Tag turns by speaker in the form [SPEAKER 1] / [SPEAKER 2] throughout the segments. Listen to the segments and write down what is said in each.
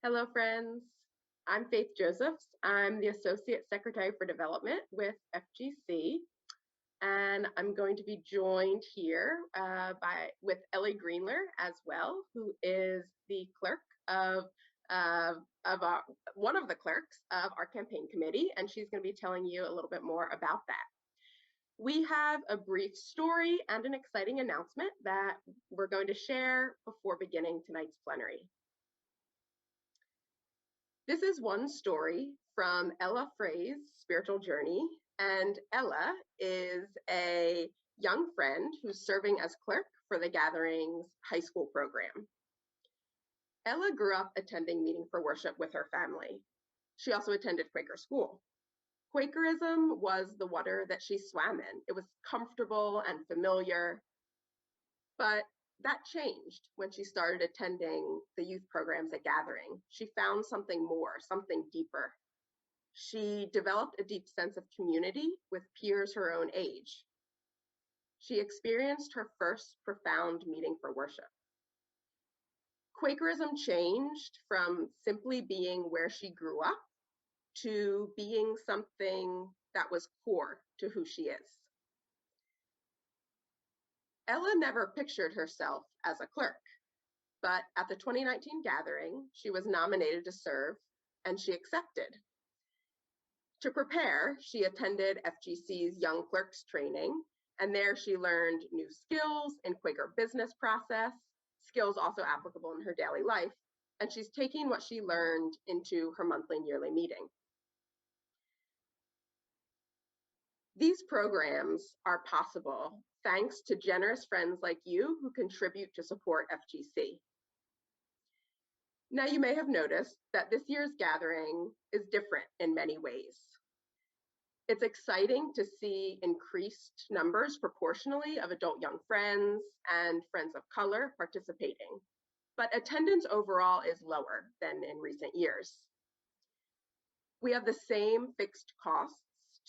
[SPEAKER 1] Hello, friends. I'm Faith Josephs. I'm the Associate Secretary for Development with FGC, and I'm going to be joined here with Ellie Greenler as well, who is the clerk of one of the clerks of our campaign committee, and she's going to be telling you a little bit more about that. We have a brief story and an exciting announcement that we're going to share before beginning tonight's plenary. This is one story from Ella Frey's spiritual journey, and Ella is a young friend who's serving as clerk for the Gatherings high school program. Ella grew up attending Meeting for Worship with her family. She also attended Quaker school. Quakerism was the water that she swam in. It was comfortable and familiar, but that changed when she started attending the youth programs at Gathering. She found something more, something deeper. She developed a deep sense of community with peers her own age. She experienced her first profound meeting for worship. Quakerism changed from simply being where she grew up to being something that was core to who she is. Ella never pictured herself as a clerk, but at the 2019 gathering, she was nominated to serve and she accepted. To prepare, she attended FGC's Young Clerks training, and there she learned new skills in Quaker business process, skills also applicable in her daily life, and she's taking what she learned into her monthly and yearly meeting. These programs are possible thanks to generous friends like you who contribute to support FGC. Now, you may have noticed that this year's gathering is different in many ways. It's exciting to see increased numbers proportionally of adult young friends and friends of color participating, but attendance overall is lower than in recent years. We have the same fixed costs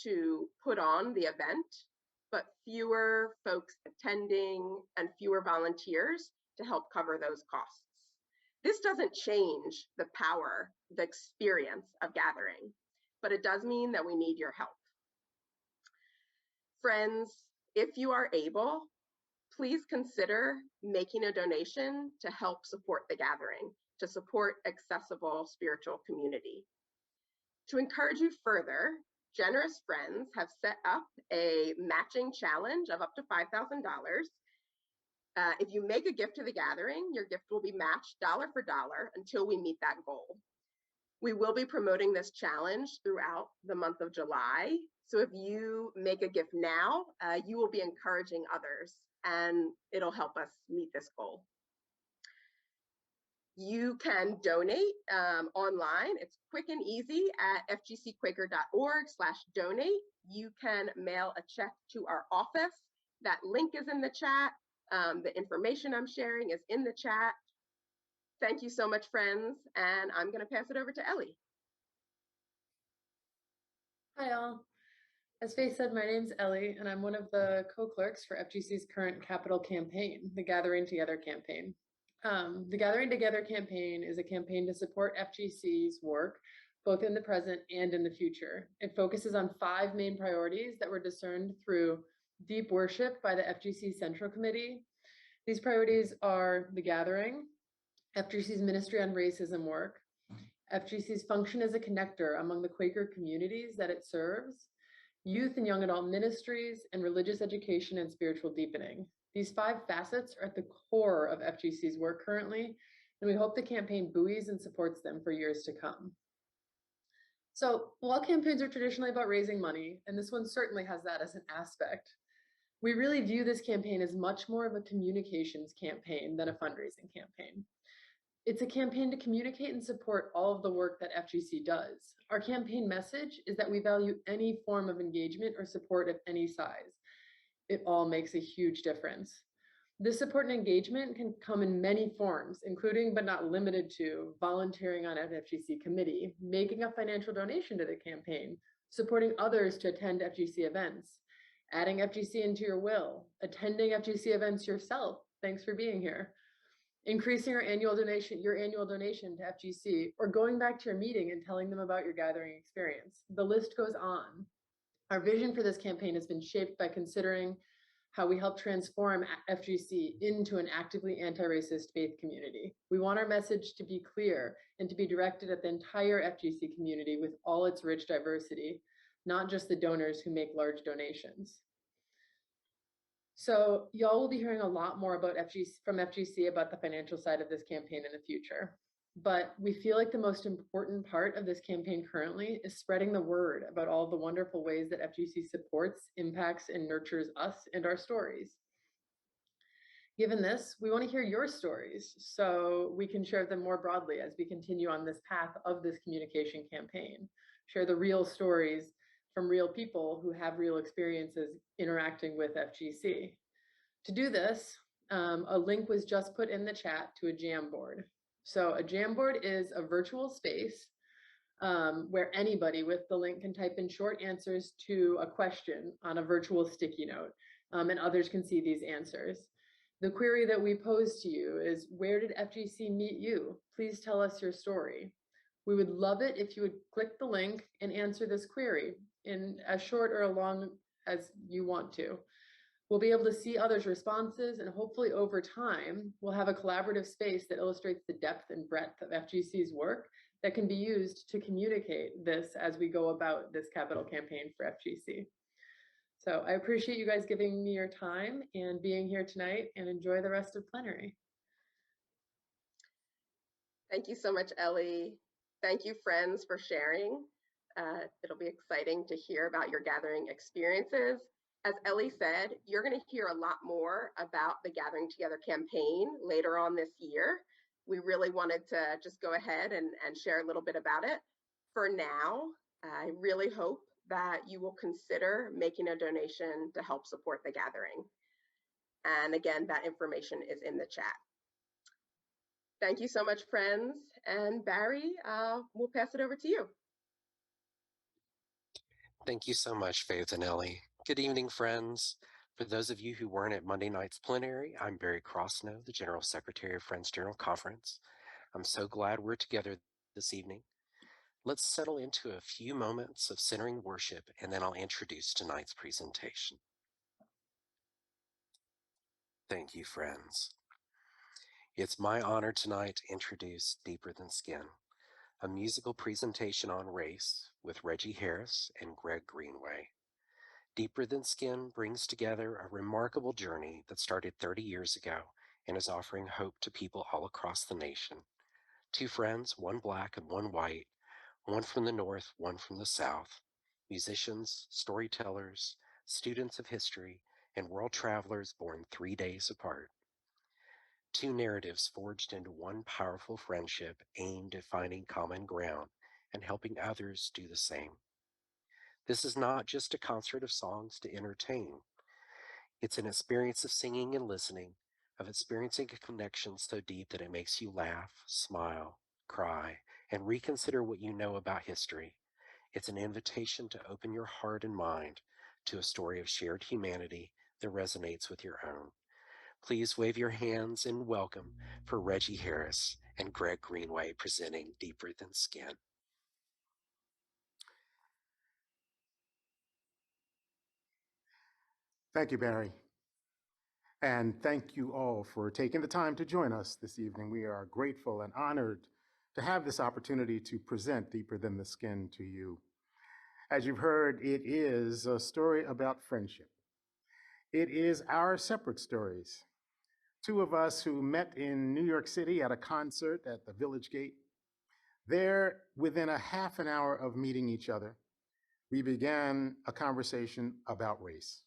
[SPEAKER 1] to put on the event, but fewer folks attending and fewer volunteers to help cover those costs. This doesn't change the power, the experience of gathering, but it does mean that we need your help. Friends, if you are able, please consider making a donation to help support the gathering, to support accessible spiritual community. To encourage you further, generous friends have set up a matching challenge of up to $5,000. If you make a gift to the gathering, your gift will be matched dollar for dollar until we meet that goal. We will be promoting this challenge throughout the month of July. So if you make a gift now, you will be encouraging others and it'll help us meet this goal. You can donate online. It's quick and easy at fgcquaker.org/donate. You can mail a check to our office. That link is in the chat. The information I'm sharing is in the chat. Thank you so much, friends. And I'm going to pass it over to Ellie.
[SPEAKER 2] Hi, all. As Faith said, my name's Ellie, and I'm one of the co-clerks for FGC's current capital campaign, the Gathering Together campaign. The Gathering Together campaign is a campaign to support FGC's work, both in the present and in the future. It focuses on 5 main priorities that were discerned through deep worship by the FGC Central Committee. These priorities are the Gathering, FGC's Ministry on Racism work, FGC's function as a connector among the Quaker communities that it serves, youth and young adult ministries, and religious education and spiritual deepening. These 5 facets are at the core of FGC's work currently, and we hope the campaign buoys and supports them for years to come. So while campaigns are traditionally about raising money, and this one certainly has that as an aspect, we really view this campaign as much more of a communications campaign than a fundraising campaign. It's a campaign to communicate and support all of the work that FGC does. Our campaign message is that we value any form of engagement or support of any size. It all makes a huge difference. This support and engagement can come in many forms, including but not limited to volunteering on an FGC committee, making a financial donation to the campaign, supporting others to attend FGC events, adding FGC into your will, attending FGC events yourself. Thanks for being here. increasing your annual donation to FGC, or going back to your meeting and telling them about your gathering experience. The list goes on. Our vision for this campaign has been shaped by considering how we help transform FGC into an actively anti-racist faith community. We want our message to be clear and to be directed at the entire FGC community with all its rich diversity, not just the donors who make large donations. So y'all will be hearing a lot more about from FGC about the financial side of this campaign in the future. But we feel like the most important part of this campaign currently is spreading the word about all the wonderful ways that FGC supports, impacts, and nurtures us and our stories. Given this, we want to hear your stories so we can share them more broadly as we continue on this path of this communication campaign. Share the real stories from real people who have real experiences interacting with FGC. To do this, a link was just put in the chat to a Jamboard. So a Jamboard is a virtual space where anybody with the link can type in short answers to a question on a virtual sticky note, and others can see these answers. The query that we pose to you is, where did FGC meet you? Please tell us your story. We would love it if you would click the link and answer this query in as short or long as you want to. We'll be able to see others' responses, and hopefully over time, we'll have a collaborative space that illustrates the depth and breadth of FGC's work that can be used to communicate this as we go about this capital campaign for FGC. So I appreciate you guys giving me your time and being here tonight, and enjoy the rest of plenary.
[SPEAKER 1] Thank you so much, Ellie. Thank you, friends, for sharing. It'll be exciting to hear about your gathering experiences. As Ellie said, you're going to hear a lot more about the Gathering Together campaign later on this year. We really wanted to just go ahead and share a little bit about it. For now, I really hope that you will consider making a donation to help support the gathering. And again, that information is in the chat. Thank you so much, friends. And Barry, we'll pass it over to you.
[SPEAKER 3] Thank you so much, Faith and Ellie. Good evening, friends. For those of you who weren't at Monday night's plenary, I'm Barry Crossnow, the General Secretary of Friends General Conference. I'm so glad we're together this evening. Let's settle into a few moments of centering worship, and then I'll introduce tonight's presentation. Thank you, friends. It's my honor tonight to introduce Deeper Than Skin, a musical presentation on race with Reggie Harris and Greenway. Deeper Than Skin brings together a remarkable journey that started 30 years ago and is offering hope to people all across the nation. Two friends, one black and one white, one from the north, one from the south, musicians, storytellers, students of history, and world travelers born 3 days apart. Two narratives forged into one powerful friendship aimed at finding common ground and helping others do the same. This is not just a concert of songs to entertain. It's an experience of singing and listening, of experiencing a connection so deep that it makes you laugh, smile, cry, and reconsider what you know about history. It's an invitation to open your heart and mind to a story of shared humanity that resonates with your own. Please wave your hands in welcome for Reggie Harris and Greenway presenting Deeper Than Skin.
[SPEAKER 4] Thank you, Barry. And thank you all for taking the time to join us this evening. We are grateful and honored to have this opportunity to present Deeper Than the Skin to you. As you've heard, it is a story about friendship. It is our separate stories. Two of us who met in New York City at a concert at the Village Gate. There, within a half an hour of meeting each other, we began a conversation about race.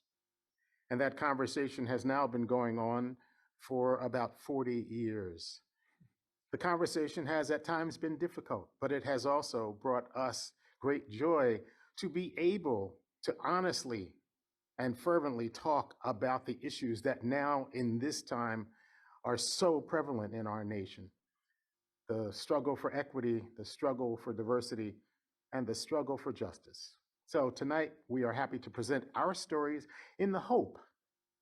[SPEAKER 4] And that conversation has now been going on for about 40 years. The conversation has at times been difficult, but it has also brought us great joy to be able to honestly and fervently talk about the issues that now in this time are so prevalent in our nation. The struggle for equity, the struggle for diversity, and the struggle for justice. So tonight we are happy to present our stories in the hope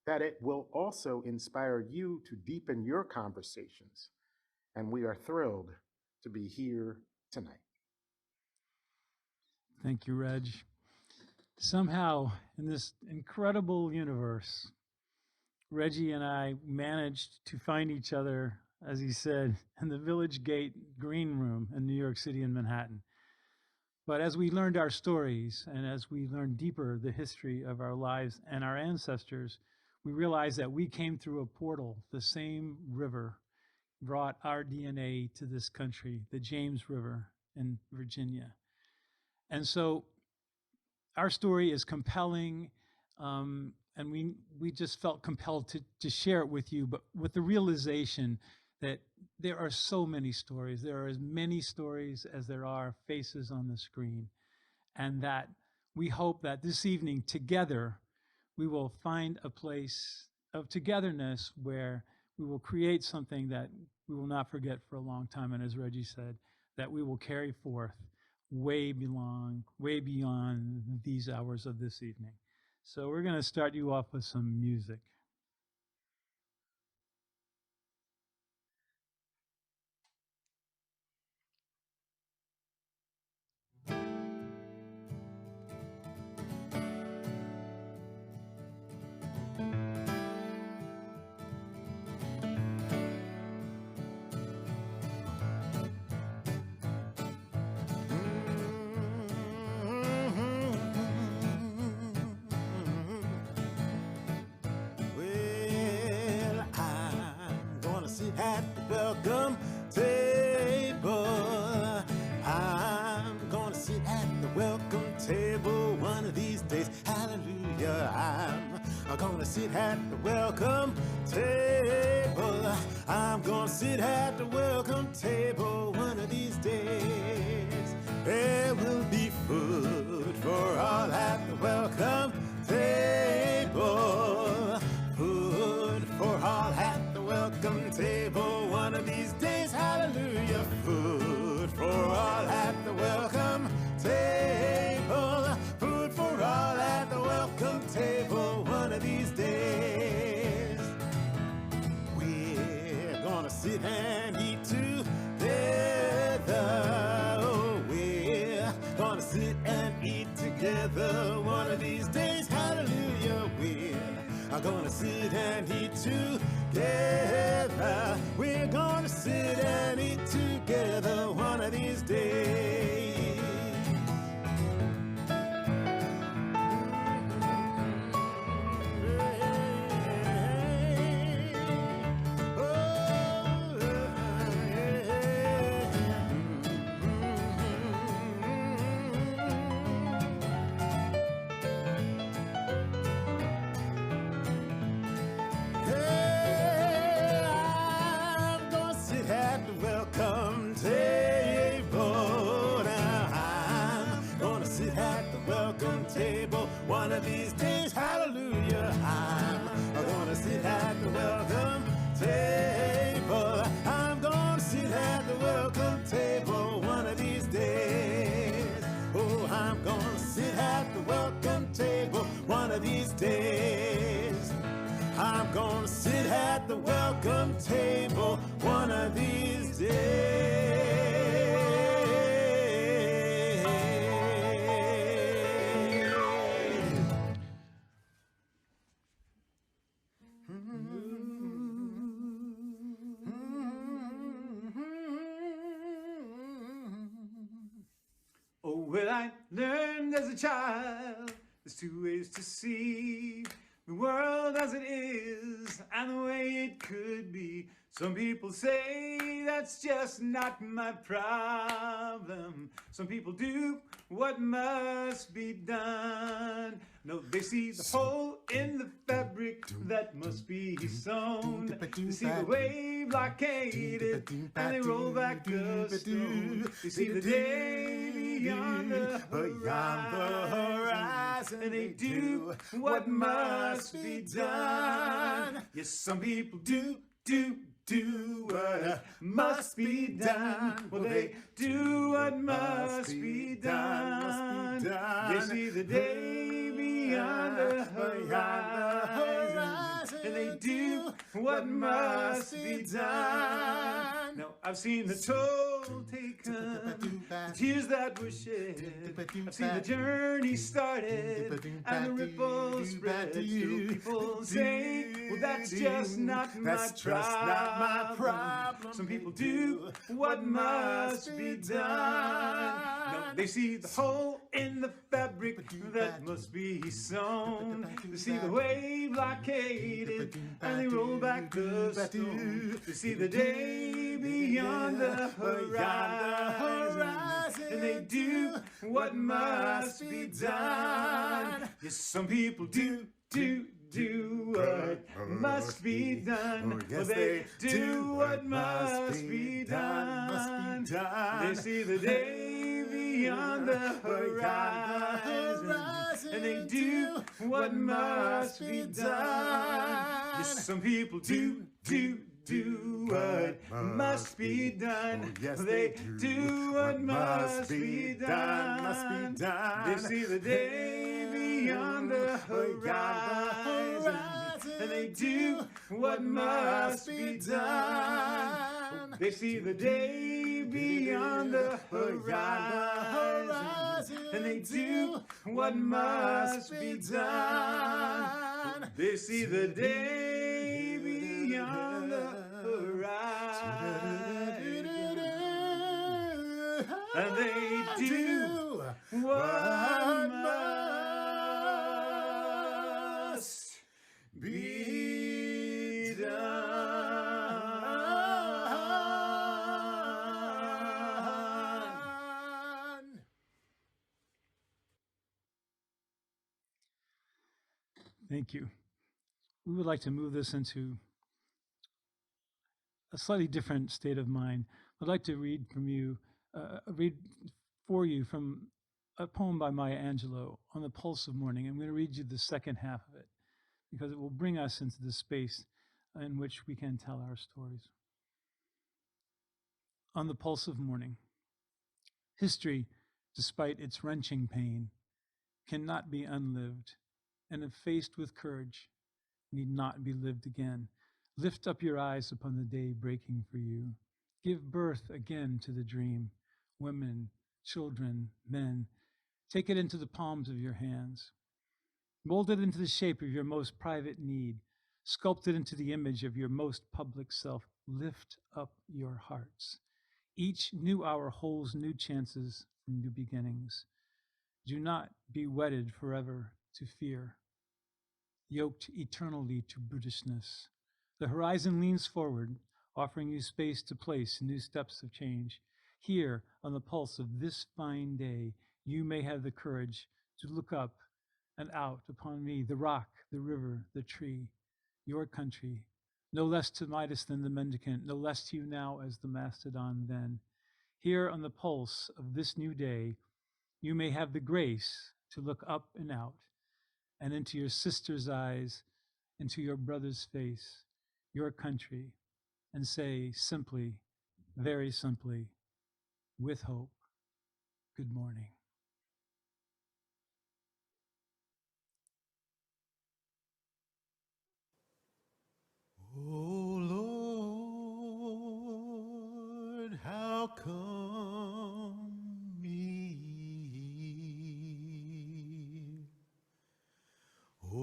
[SPEAKER 4] that it will also inspire you to deepen your conversations. And we are thrilled to be here tonight.
[SPEAKER 5] Thank you, Reg. Somehow, in this incredible universe, Reggie and I managed to find each other, as he said, in the Village Gate Green Room in New York City and Manhattan. But as we learned our stories and as we learned deeper the history of our lives and our ancestors, we realized that we came through a portal. The same river brought our DNA to this country, the James River in Virginia. And so our story is compelling, and we just felt compelled to share it with you, but with the realization that there are so many stories. There are as many stories as there are faces on the screen, and that we hope that this evening together we will find a place of togetherness where we will create something that we will not forget for a long time, and as Reggie said, that we will carry forth way beyond these hours of this evening. So we're going to start you off with some music.
[SPEAKER 6] At the welcome table, I'm gonna sit at the welcome table one of these days. Hallelujah, I'm gonna sit at the welcome table. I'm gonna sit at the welcome table one of these days. There will be food for all at the welcome table. Food for all at the welcome table one of these days. Hallelujah. Food for all at the welcome table. Food for all at the welcome table one of these days. We're gonna sit and eat together. Oh, we're gonna sit and eat together one of these days. Hallelujah. We're gonna sit and eat together. We're gonna sit and eat together one of these days. One of these days, hallelujah, I'm gonna sit at the welcome table. I'm gonna sit at the welcome table one of these days. Oh, I'm gonna sit at the welcome table one of these days. I'm gonna sit at the welcome table one of these days.
[SPEAKER 7] Oh, well, I learned as a child there's two ways to see the world as it is and the way it could be. Some people say that's just not my problem. Some people do what must be done. No, they see the hole in the fabric that must be sewn. They see the wave blockaded and they roll back the stone. They see the day beyond the horizon and they do what must be done. Yes, some people do what must be done. Well, they do what must be done. They see the day beyond the horizon and they do what must be done. Now, I've seen the toll taken, the tears that were shed. I've seen the journey started, and the ripples spread. Still people say, well, that's just not my problem. Some people do what must be done. Now, they see the hole in the fabric that must be sewn. They see the wave blockaded, and they roll back the stone. They see the day beyond the horizon, and they do what must be done. Yes, some people do what must be done. Well, they do what must be done. They see the day beyond the horizon, and they do what must be done. Yes, some people do what must be done. They do what must be done. They see the day beyond the horizon, and they do what must be done. They see the day beyond the horizon, and they do what must be done. They see the day beyond the horizon, and they do what must be done.
[SPEAKER 5] Thank you. We would like to move this into a slightly different state of mind. I'd like to read for you from a poem by Maya Angelou on the pulse of morning. I'm going to read you the second half of it because it will bring us into the space in which we can tell our stories. On the pulse of morning. History, despite its wrenching pain, cannot be unlived, and if faced with courage, need not be lived again. Lift up your eyes upon the day breaking for you. Give birth again to the dream. Women, children, men, take it into the palms of your hands. Mold it into the shape of your most private need. Sculpt it into the image of your most public self. Lift up your hearts. Each new hour holds new chances for new beginnings. Do not be wedded forever to fear, yoked eternally to brutishness. The horizon leans forward, offering you space to place new steps of change. Here, on the pulse of this fine day, you may have the courage to look up and out upon me, the rock, the river, the tree, your country, no less to Midas than the mendicant, no less to you now as the mastodon then. Here on the pulse of this new day, you may have the grace to look up and out and into your sister's eyes, into your brother's face, your country, and say simply, very simply, with hope, good morning.
[SPEAKER 6] Oh Lord, how come me? Oh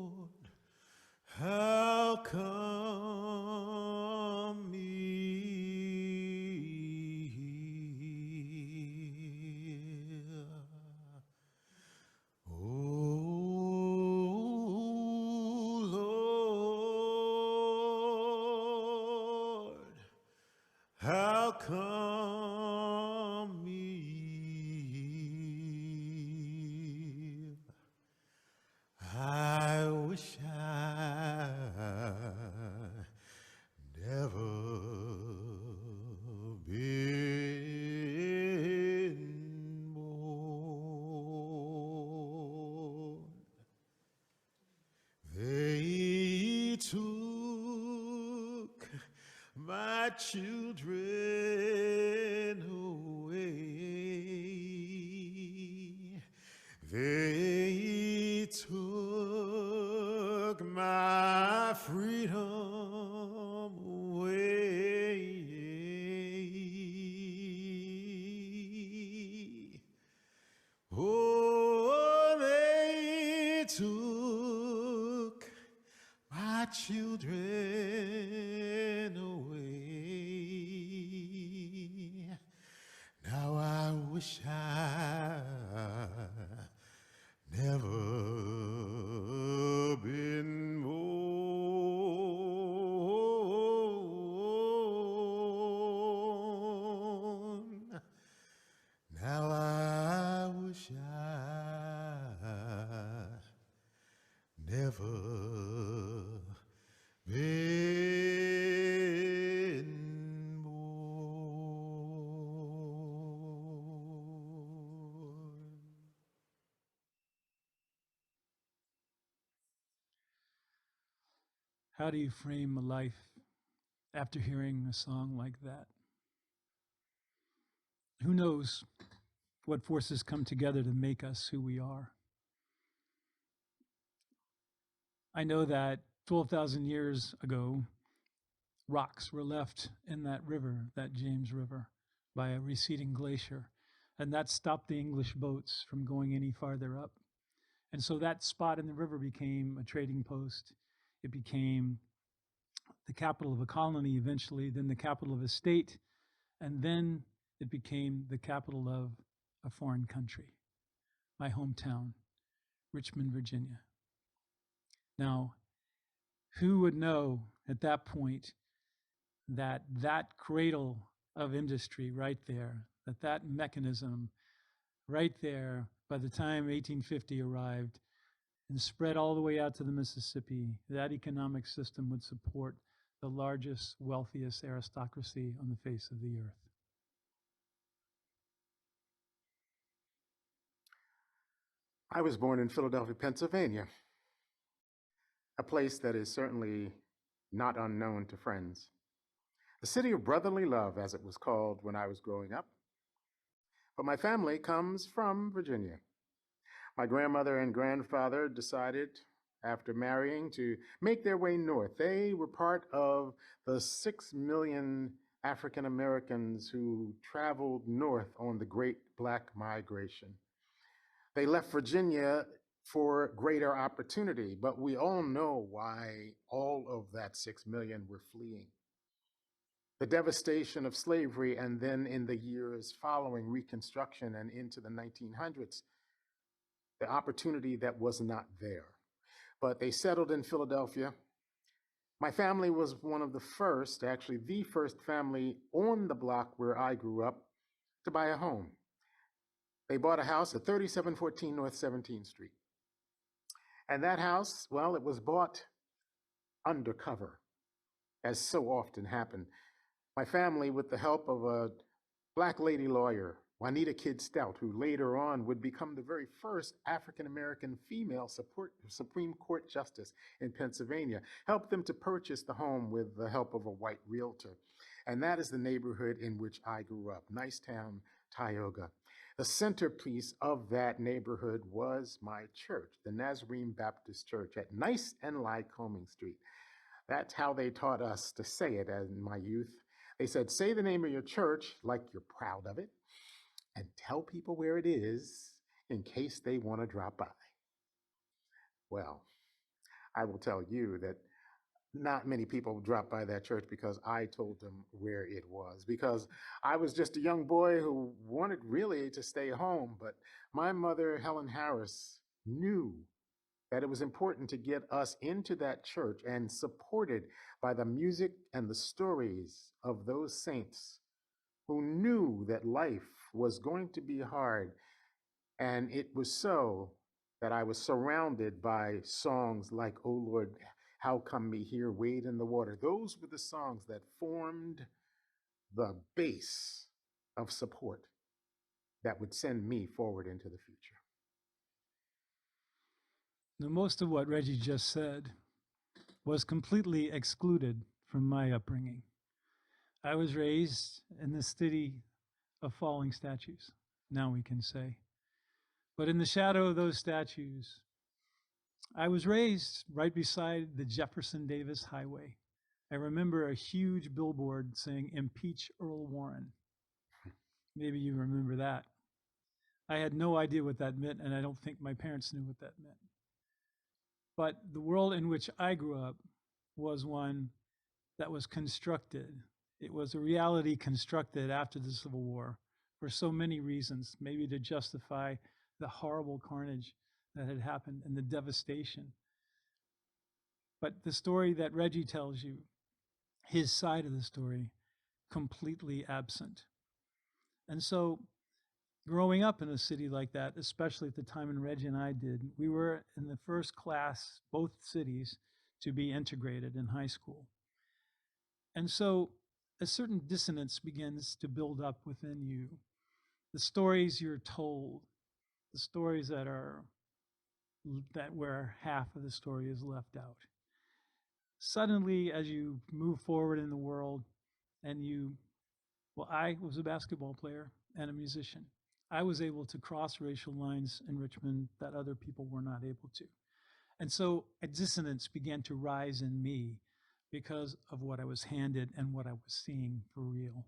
[SPEAKER 6] Lord, how come me? How come me? I wish I never been born. They took my children away. They took my children away. Now I wish I never been born. Now I wish I never been born.
[SPEAKER 5] How do you frame a life after hearing a song like that? Who knows what forces come together to make us who we are? I know that 12,000 years ago, rocks were left in that river, that James River, by a receding glacier, and that stopped the English boats from going any farther up. And so that spot in the river became a trading post. It became the capital of a colony eventually, then the capital of a state, and then it became the capital of a foreign country, my hometown, Richmond, Virginia. Now, who would know at that point that that cradle of industry right there, that mechanism right there, by the time 1850 arrived and spread all the way out to the Mississippi, that economic system would support the largest, wealthiest aristocracy on the face of the earth.
[SPEAKER 4] I was born in Philadelphia, Pennsylvania, a place that is certainly not unknown to friends. The city of brotherly love, as it was called when I was growing up. But my family comes from Virginia. My grandmother and grandfather decided, after marrying, to make their way north. They were part of the 6 million African Americans who traveled north on the Great Black Migration. They left Virginia for greater opportunity, but we all know why all of that 6 million were fleeing. The devastation of slavery, and then in the years following Reconstruction and into the 1900s, the opportunity that was not there. But they settled in Philadelphia. My family was one of the first, actually the first family on the block where I grew up to buy a home. They bought a house at 3714 North 17th Street. And that house, well, it was bought undercover, as so often happened. My family, with the help of a black lady lawyer, Juanita Kidd Stout, who later on would become the very first African-American female Supreme Court justice in Pennsylvania, helped them to purchase the home with the help of a white realtor. And that is the neighborhood in which I grew up, Nicetown, Tioga. The centerpiece of that neighborhood was my church, the Nazarene Baptist Church at Nice and Lycoming Street. That's how they taught us to say it in my youth. They said, say the name of your church like you're proud of it, and tell people where it is in case they want to drop by. Well, I will tell you that not many people dropped by that church because I told them where it was, because I was just a young boy who wanted really to stay home. But my mother, Helen Harris, knew that it was important to get us into that church, and supported by the music and the stories of those saints who knew that life was going to be hard. And it was so that I was surrounded by songs like, "Oh Lord, how come me here, wade in the water." Those were the songs that formed the base of support that would send me forward into the future.
[SPEAKER 5] Now, most of what Reggie just said was completely excluded from my upbringing. I was raised in the city of falling statues, now we can say. But in the shadow of those statues, I was raised right beside the Jefferson Davis Highway. I remember a huge billboard saying, "Impeach Earl Warren." Maybe you remember that. I had no idea what that meant, and I don't think my parents knew what that meant. But the world in which I grew up was one that was constructed. It was a reality constructed after the Civil War for so many reasons, maybe to justify the horrible carnage that had happened and the devastation. But the story that Reggie tells you, his side of the story, completely absent. And so growing up in a city like that, especially at the time when Reggie and I did, we were in the first class, both cities, to be integrated in high school. And so a certain dissonance begins to build up within you. The stories you're told, the stories that where half of the story is left out. Suddenly, as you move forward in the world and I was a basketball player and a musician. I was able to cross racial lines in Richmond that other people were not able to. And so a dissonance began to rise in me because of what I was handed and what I was seeing for real.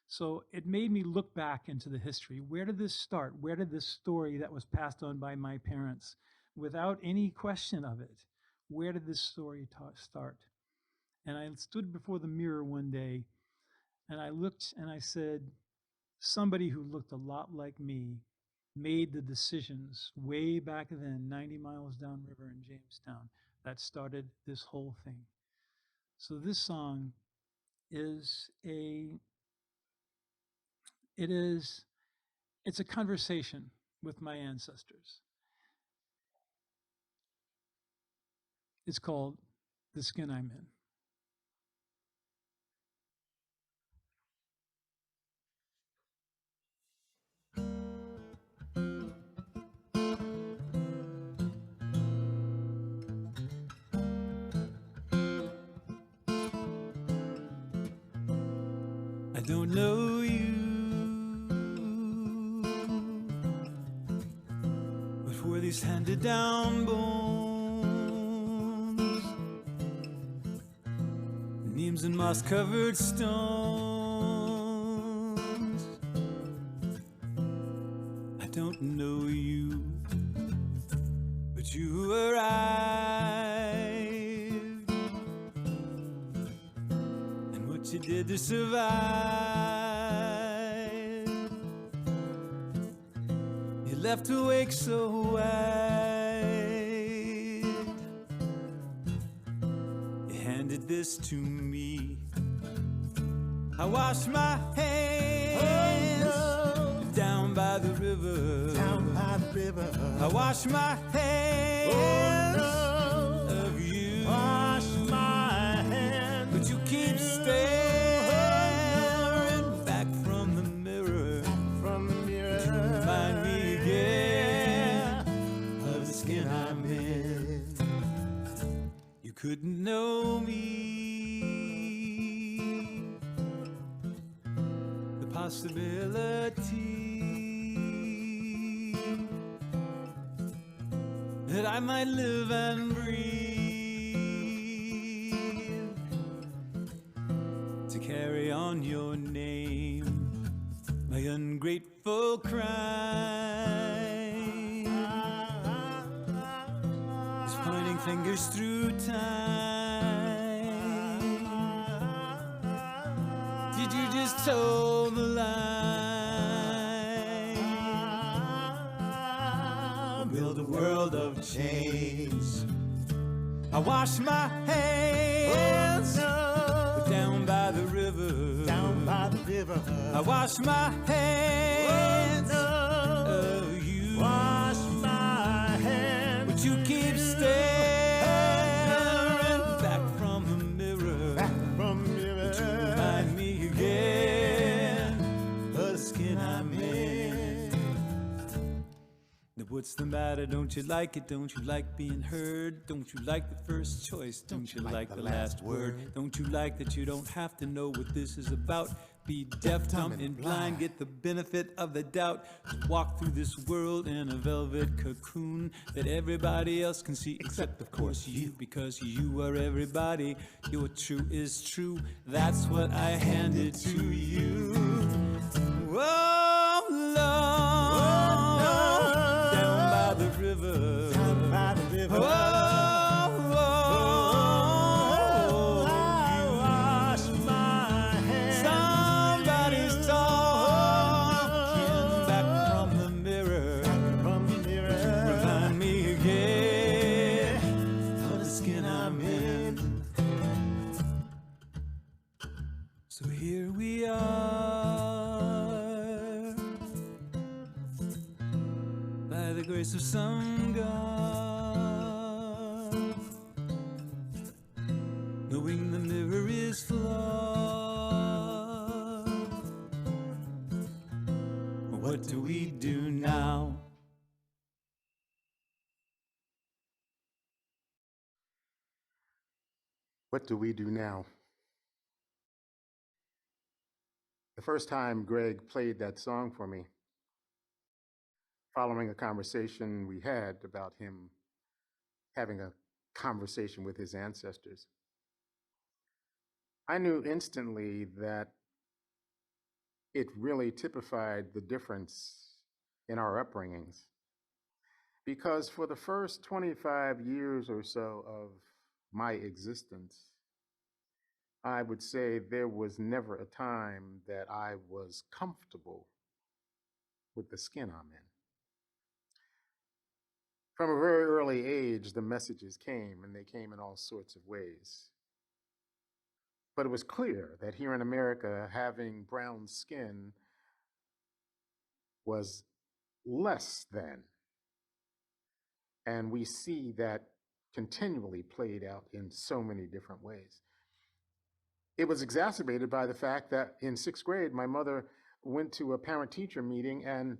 [SPEAKER 5] So it made me look back into the history. Where did this start? Where did this story that was passed on by my parents, without any question of it, where did this story start? And I stood before the mirror one day and I looked and I said, somebody who looked a lot like me made the decisions way back then, 90 miles downriver in Jamestown, that started this whole thing. So this song is it's a conversation with my ancestors. It's called The Skin I'm In.
[SPEAKER 6] I don't know you, but for these handed down bones, names and moss covered stones, I don't know you, but you arrived, and what you did to survive. You left awake so wide. You handed this to me. I washed my hands down by the river.
[SPEAKER 7] Down by the river.
[SPEAKER 6] I washed my hands of you.
[SPEAKER 7] Wash my hands.
[SPEAKER 6] But you keep staring back from the mirror.
[SPEAKER 7] From the mirror.
[SPEAKER 6] To remind me again of the skin I'm in. You couldn't know me. The possibility that I might live and breathe to carry on your name, my ungrateful crime is pointing fingers through time. Did you just toe the line? Build a world of chains. I wash my hands down by the river.
[SPEAKER 7] Down by the river.
[SPEAKER 6] I wash my hands of you.
[SPEAKER 7] Wash my hands.
[SPEAKER 6] But you keep staring back from the mirror.
[SPEAKER 7] Back from the mirror.
[SPEAKER 6] To remind me again of the skin I'm in. Now what's the matter? Don't you like it? Don't you like being heard? Don't you like the first choice? Don't you like the last word? Don't you like that you don't have to know what this is about? Be deaf, dumb, and blind, get the benefit of the doubt. To walk through this world in a velvet cocoon that everybody else can see, except of course you, because you are everybody. Your true is true, that's what I handed to you. Oh, Lord, down by the river.
[SPEAKER 7] Down by the river.
[SPEAKER 6] Oh, by the grace of some God, knowing the mirror is flawed. What do we do now?
[SPEAKER 4] What do we do now? The first time Greg played that song for me, following a conversation we had about him having a conversation with his ancestors, I knew instantly that it really typified the difference in our upbringings. Because for the first 25 years or so of my existence, I would say there was never a time that I was comfortable with the skin I'm in. From a very early age, the messages came, and they came in all sorts of ways. But it was clear that here in America, having brown skin was less than. And we see that continually played out in so many different ways. It was exacerbated by the fact that in 6th grade, my mother went to a parent-teacher meeting and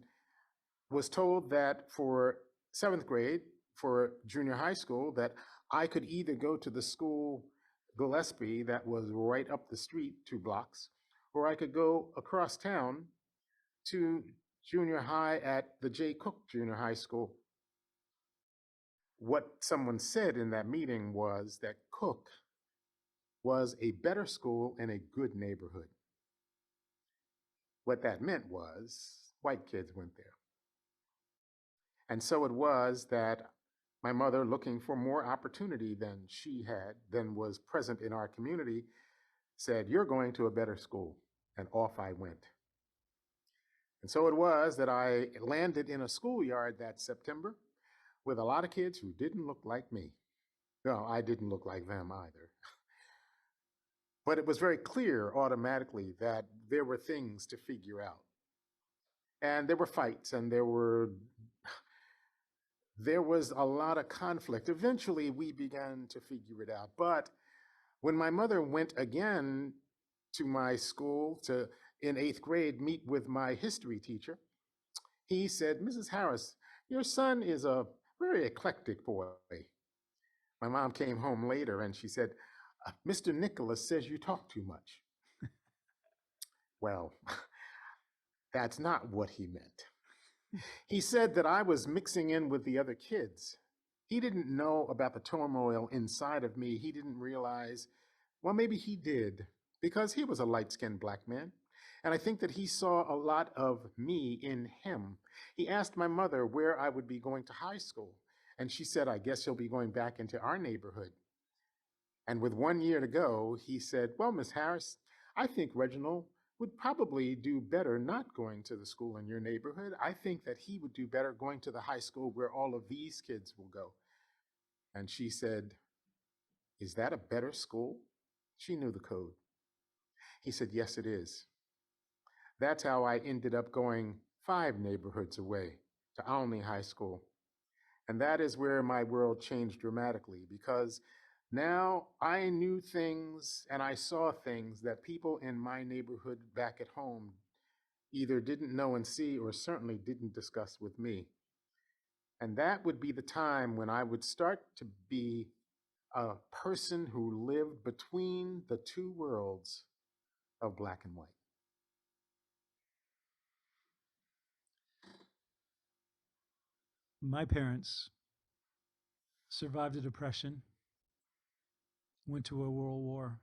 [SPEAKER 4] was told that for 7th grade, for junior high school, that I could either go to the school Gillespie that was right up the street 2 blocks, or I could go across town to junior high at the J. Cook Junior High School. What someone said in that meeting was that Cook was a better school in a good neighborhood. What that meant was white kids went there. And so it was that my mother, looking for more opportunity than she had, than was present in our community, said, "You're going to a better school." And off I went. And so it was that I landed in a schoolyard that September with a lot of kids who didn't look like me. No, I didn't look like them either. But it was very clear automatically that there were things to figure out. And there were fights, and there was a lot of conflict. Eventually, we began to figure it out. But when my mother went again to my school to, in 8th grade, meet with my history teacher, he said, "Mrs. Harris, your son is a very eclectic boy." My mom came home later and she said, "Mr. Nicholas says you talk too much." Well, that's not what he meant. He said that I was mixing in with the other kids. He didn't know about the turmoil inside of me. He didn't realize, well, maybe he did, because he was a light-skinned black man. And I think that he saw a lot of me in him. He asked my mother where I would be going to high school. And she said, "I guess he'll be going back into our neighborhood." And with 1 year to go, he said, "Well, Miss Harris, I think Reginald would probably do better not going to the school in your neighborhood. I think that he would do better going to the high school where all of these kids will go." And she said, "Is that a better school?" She knew the code. He said, "Yes, it is." That's how I ended up going 5 neighborhoods away to Olney High School. And that is where my world changed dramatically, because now I knew things and I saw things that people in my neighborhood back at home either didn't know and see or certainly didn't discuss with me. And that would be the time when I would start to be a person who lived between the 2 worlds of black and white.
[SPEAKER 5] My parents survived the Depression, went to a world war.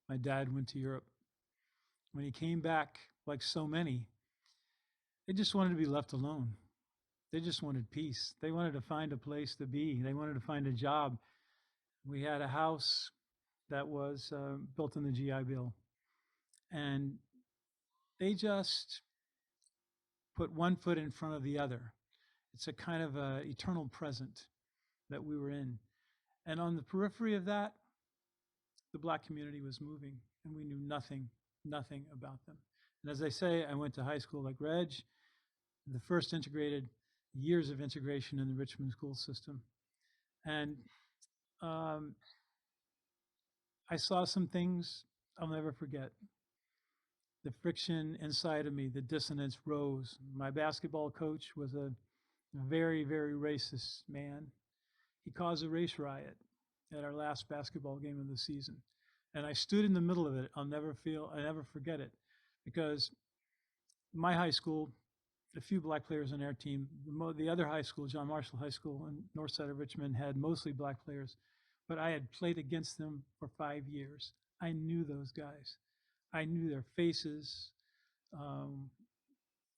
[SPEAKER 5] My dad went to Europe. When he came back, like so many, they just wanted to be left alone. They just wanted peace. They wanted to find a place to be. They wanted to find a job. We had a house that was built in the GI Bill. And they just put one foot in front of the other. It's a kind of a eternal present that we were in. And on the periphery of that, the black community was moving, and we knew nothing about them. And as I say, I went to high school like Reg, the first integrated years of integration in the Richmond school system. And I saw some things I'll never forget. The friction inside of me, the dissonance rose. My basketball coach was a very, very racist man. He caused a race riot at our last basketball game of the season. And I stood in the middle of it. I never forget it, because my high school, a few black players on our team. The other high school, John Marshall High School in north side of Richmond, had mostly black players, but I had played against them for 5 years. I knew those guys. I knew their faces.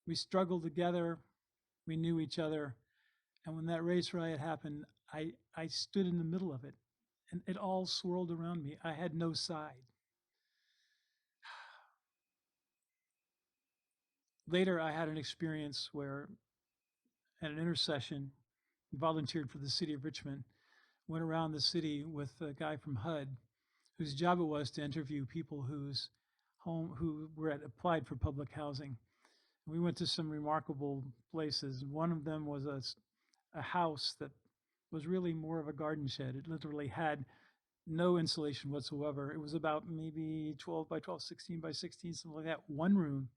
[SPEAKER 5] We struggled together. We knew each other. And when that race riot happened, I stood in the middle of it, and it all swirled around me. I had no side. Later, I had an experience where, at an intercession, volunteered for the city of Richmond, went around the city with a guy from HUD, whose job it was to interview people who had applied for public housing. We went to some remarkable places. One of them was a house that was really more of a garden shed. It literally had no insulation whatsoever. It was about maybe 12 by 12, 16 by 16, something like that, one room.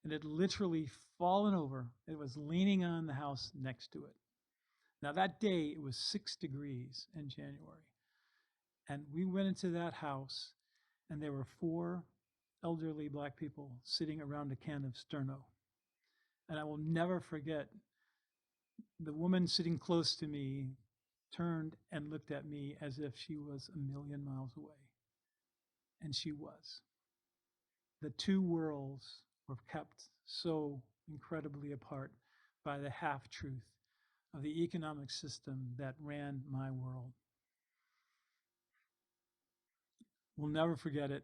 [SPEAKER 5] And it literally fallen over. It was leaning on the house next to it. Now that day, it was 6 degrees in January. And we went into that house, and there were 4 elderly black people sitting around a can of Sterno. And I will never forget, the woman sitting close to me turned and looked at me as if she was a million miles away. And she was. The two worlds were kept so incredibly apart by the half-truth of the economic system that ran my world. We'll never forget it.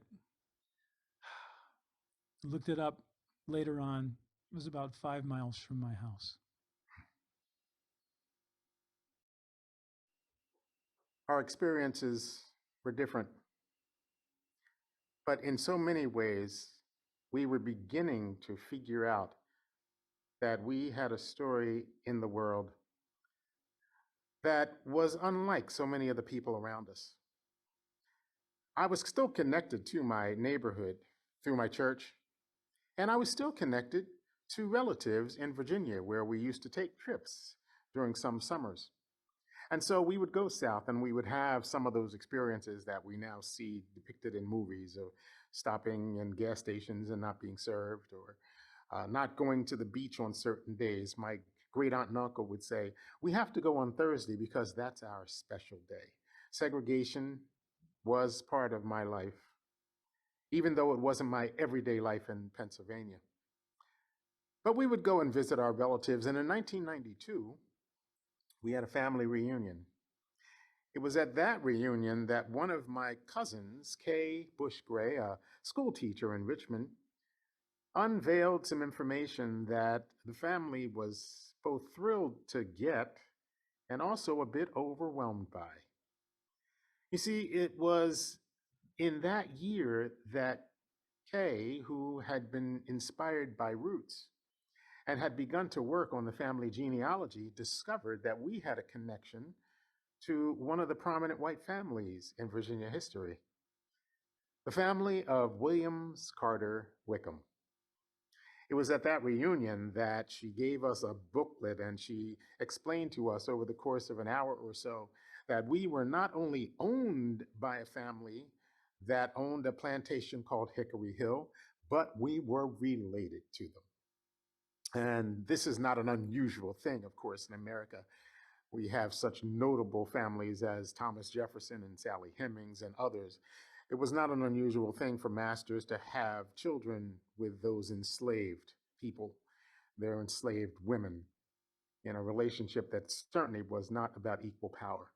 [SPEAKER 5] Looked it up later on. It was about 5 miles from my house.
[SPEAKER 4] Our experiences were different, but in so many ways, we were beginning to figure out that we had a story in the world that was unlike so many of the people around us. I was still connected to my neighborhood through my church, and I was still connected to relatives in Virginia, where we used to take trips during some summers. And so we would go south, and we would have some of those experiences that we now see depicted in movies of stopping in gas stations and not being served, or not going to the beach on certain days. My great aunt and uncle would say, we have to go on Thursday because that's our special day. Segregation was part of my life, even though it wasn't my everyday life in Pennsylvania. But we would go and visit our relatives, and in 1992, we had a family reunion. It was at that reunion that one of my cousins, Kay Bush Gray, a school teacher in Richmond, unveiled some information that the family was both thrilled to get and also a bit overwhelmed by. You see, it was in that year that Kay, who had been inspired by roots and had begun to work on the family genealogy, discovered that we had a connection to one of the prominent white families in Virginia history, the family of Williams Carter Wickham. It was at that reunion that she gave us a booklet, and she explained to us over the course of an hour or so that we were not only owned by a family that owned a plantation called Hickory Hill, but we were related to them. And this is not an unusual thing, of course, in America. We have such notable families as Thomas Jefferson and Sally Hemings and others. It was not an unusual thing for masters to have children with those enslaved people, their enslaved women, in a relationship that certainly was not about equal power.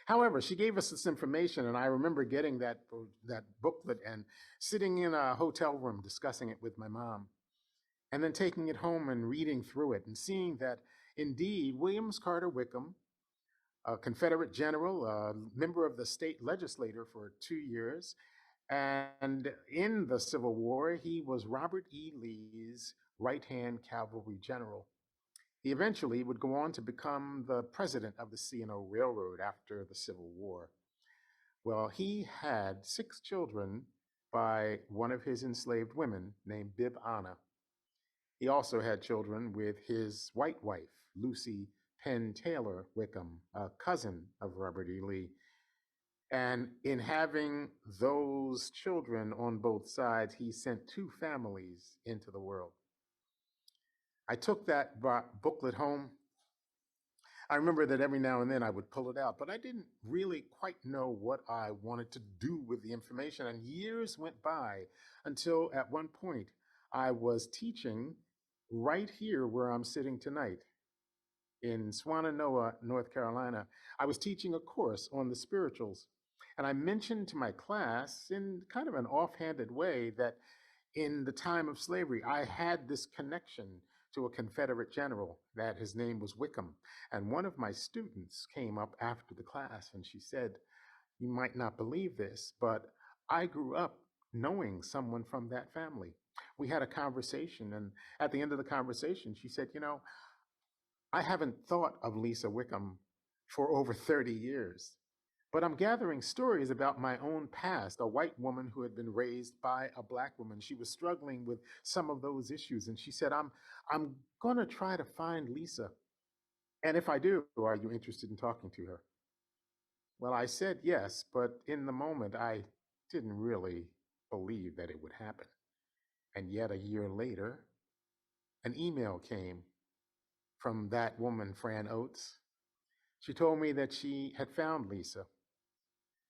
[SPEAKER 4] However, she gave us this information, and I remember getting that booklet and sitting in a hotel room discussing it with my mom, and then taking it home and reading through it and seeing that indeed Williams Carter Wickham, a Confederate general, a member of the state legislature for 2 years, and in the Civil War, he was Robert E. Lee's right-hand cavalry general. He eventually would go on to become the president of the C&O Railroad after the Civil War. Well, he had 6 children by one of his enslaved women named Bib Anna. He also had children with his white wife, Lucy Penn Taylor Wickham, a cousin of Robert E. Lee. And in having those children on both sides, he sent 2 families into the world. I took that booklet home. I remember that every now and then I would pull it out, but I didn't really quite know what I wanted to do with the information. And years went by until at one point I was teaching right here where I'm sitting tonight in Swannanoa, North Carolina. I was teaching a course on the spirituals. And I mentioned to my class in kind of an offhanded way that in the time of slavery, I had this connection to a Confederate general, that his name was Wickham. And one of my students came up after the class and she said, "You might not believe this, but I grew up knowing someone from that family." We had a conversation, and at the end of the conversation, she said, "You know, I haven't thought of Lisa Wickham for over 30 years. But I'm gathering stories about my own past, a white woman who had been raised by a black woman. She was struggling with some of those issues. And she said, I'm going to try to find Lisa. And if I do, are you interested in talking to her?" Well, I said yes, but in the moment, I didn't really believe that it would happen. And yet a year later, an email came from that woman, Fran Oates. She told me that she had found Lisa.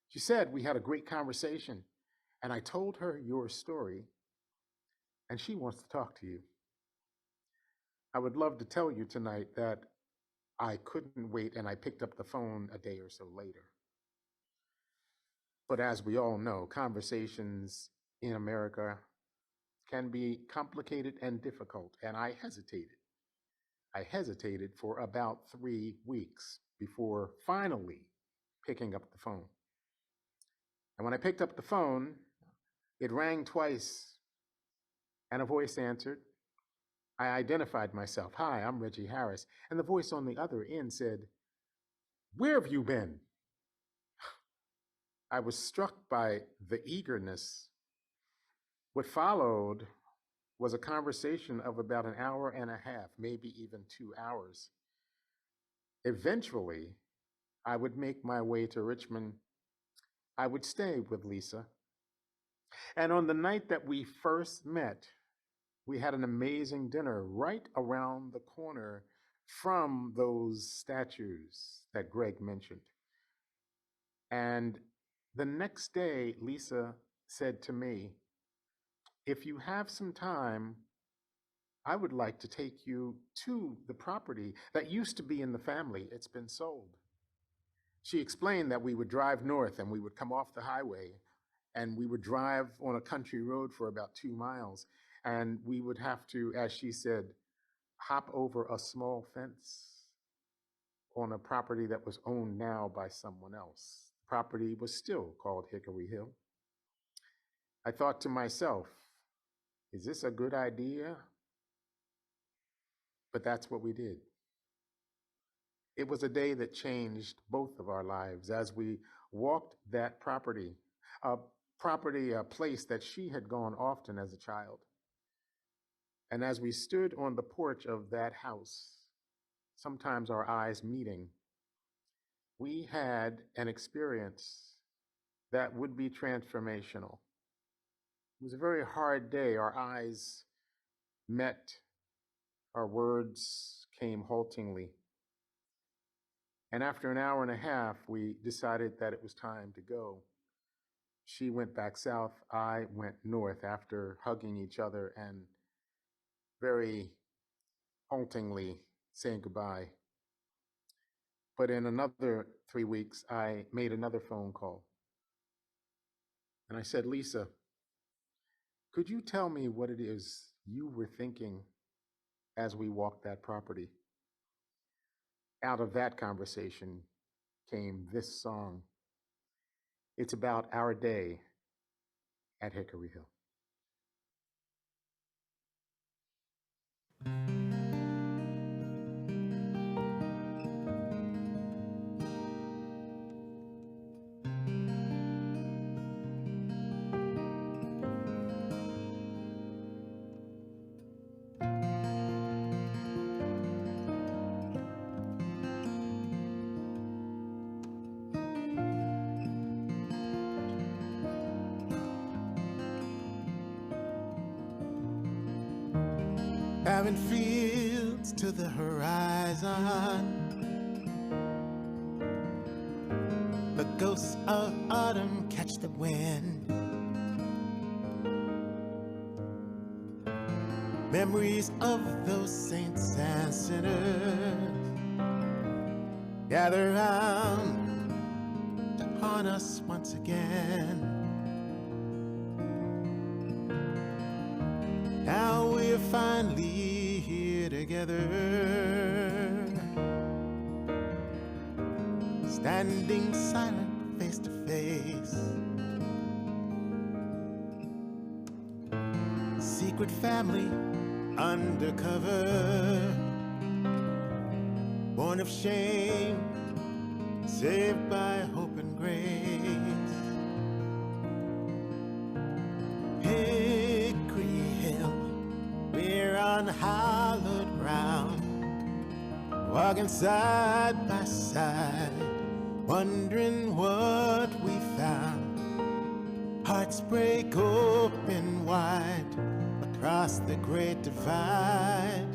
[SPEAKER 4] She said, "We had a great conversation, and I told her your story, and she wants to talk to you." I would love to tell you tonight that I couldn't wait, and I picked up the phone a day or so later. But as we all know, conversations in America can be complicated and difficult, and I hesitated. I hesitated for about 3 weeks before finally picking up the phone. And when I picked up the phone, it rang twice, and a voice answered. I identified myself. "Hi, I'm Reggie Harris." And the voice on the other end said, "Where have you been?" I was struck by the eagerness. What followed was a conversation of about an hour and a half, maybe even 2 hours. Eventually, I would make my way to Richmond. I would stay with Lisa. And on the night that we first met, we had an amazing dinner right around the corner from those statues that Greg mentioned. And the next day, Lisa said to me, "If you have some time, I would like to take you to the property that used to be in the family. It's been sold." She explained that we would drive north and we would come off the highway and we would drive on a country road for about 2 miles. And we would have to, as she said, hop over a small fence on a property that was owned now by someone else. The property was still called Hickory Hill. I thought to myself, is this a good idea? But that's what we did. It was a day that changed both of our lives as we walked that property, a place that she had gone often as a child. And as we stood on the porch of that house, sometimes our eyes meeting, we had an experience that would be transformational. It was a very hard day. Our eyes met, our words came haltingly. And after an hour and a half, we decided that it was time to go. She went back south, I went north after hugging each other and very haltingly saying goodbye. But in another 3 weeks, I made another phone call. And I said, "Lisa, could you tell me what it is you were thinking as we walked that property?" Out of that conversation came this song. It's about our day at Hickory Hill.
[SPEAKER 6] Barren fields to the horizon, the ghosts of autumn catch the wind. Memories of those saints and sinners gather round to haunt us once again. Now we're finally here together, standing silent face to face. Secret family undercover, born of shame, saved by hope and grace. Hickory Hill, we're on hallowed ground, walking side by side, wondering what we found. Hearts break open wide across the great divide.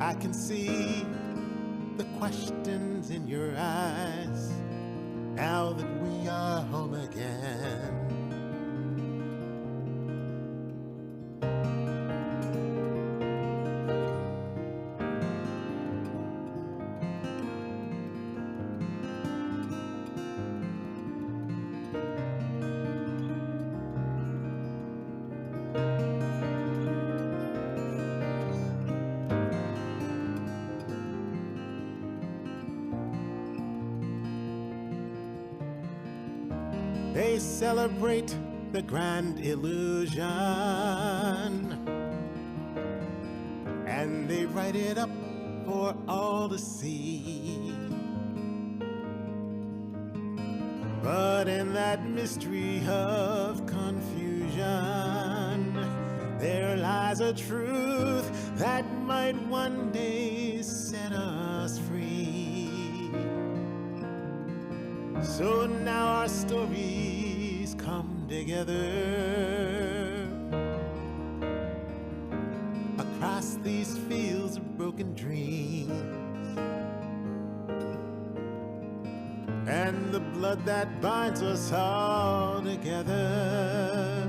[SPEAKER 6] I can see the questions in your eyes now that we are home again. They celebrate the grand illusion, and they write it up for all to see. But in that mystery of confusion, there lies a truth that might one day set us free. So now our stories come together across these fields of broken dreams, and the blood that binds us all together,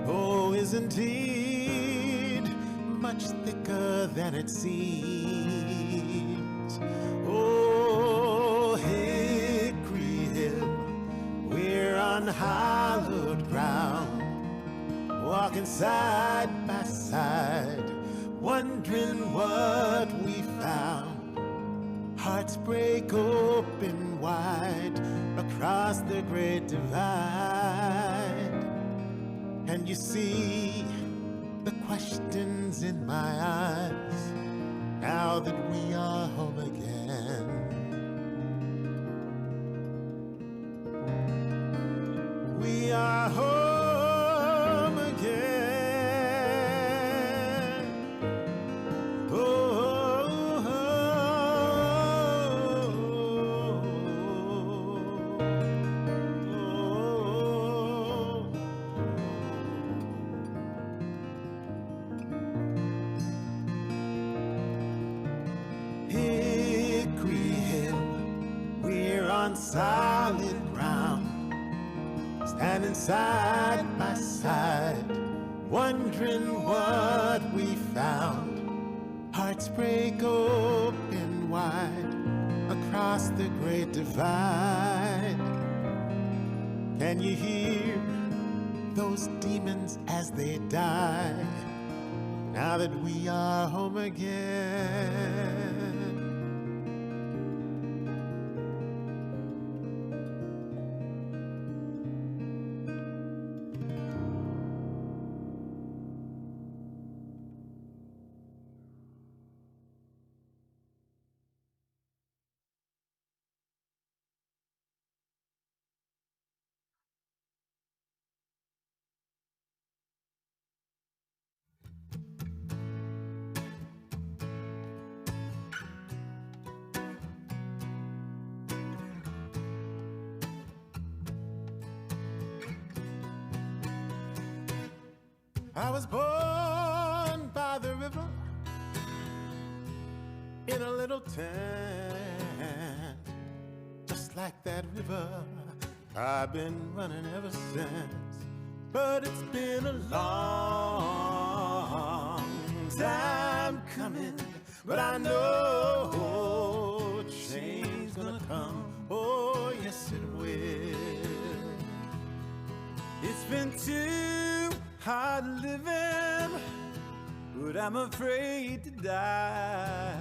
[SPEAKER 6] oh, is indeed much thicker than it seems. Oh, Hickory Hill, we're on hallowed ground, walking side by side, wondering what we found. Hearts break open wide across the great divide, and you see the questions in my eyes now that we are home again. We are home again. Oh, Hickory Hill, we're on solid ground, standing side by side, wondering what we found. Hearts break open wide across the great divide. Can you hear those demons as they die now that we are home again? I was born by in a little tent, just like that river I've been running ever since. But it's been a long time coming, but I know change's gonna come. Oh, yes it will. It's been too hard living, but I'm afraid to die,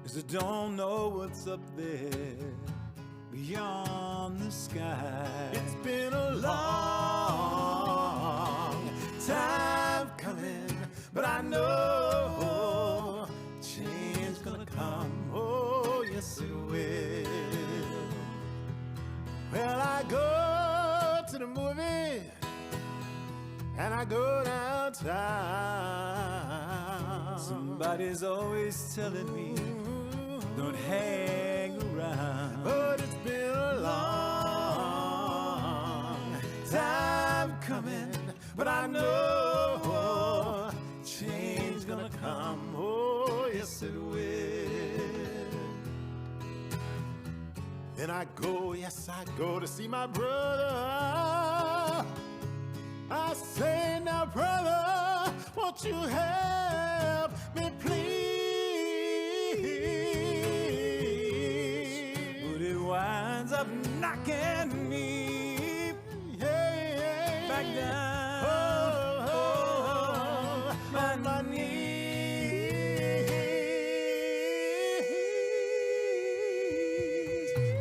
[SPEAKER 6] 'cause I don't know what's up there beyond the sky. It's been a long time coming, but I know change's gonna come. Oh, yes it will. Well, I go to the movie and I go downtown. Somebody's always telling me, don't hang around. But it's been a long time coming, but I know change's gonna come. Oh, yes it will. Then I go, yes I go to see my brother. I say, now brother, won't you help me please? But it winds up knocking me back down on my knees.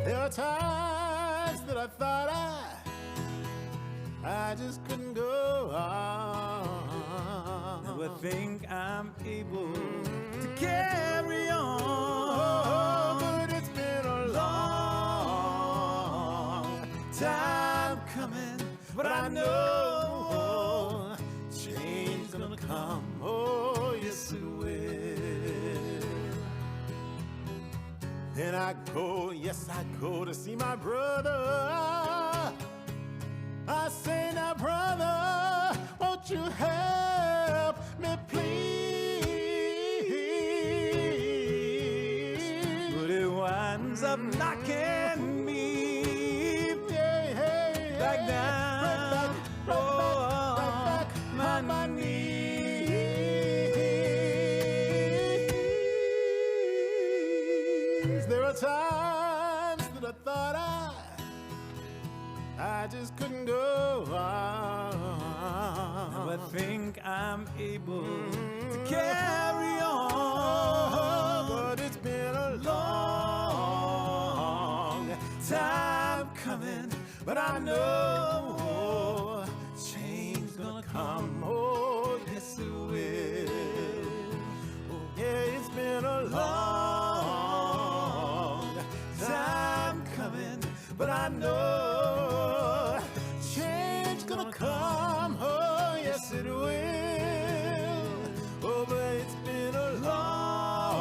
[SPEAKER 6] There are times that I thought I just couldn't go on. Now I think I'm able to carry on. But it's been a long time coming, but I know change's gonna come. Oh, yes it will. Then I go, yes I go to see my brother. I say, now brother, won't you help me please? But it winds up knocking me back down on my knees. There are times that I thought I just couldn't go on. Now I think I'm able to carry on. But it's been a long time coming, but I know change's gonna come. Oh, yes it will. Oh, yeah, it's been a long time coming, but I know gonna come, oh yes it will. Oh, but it's been a long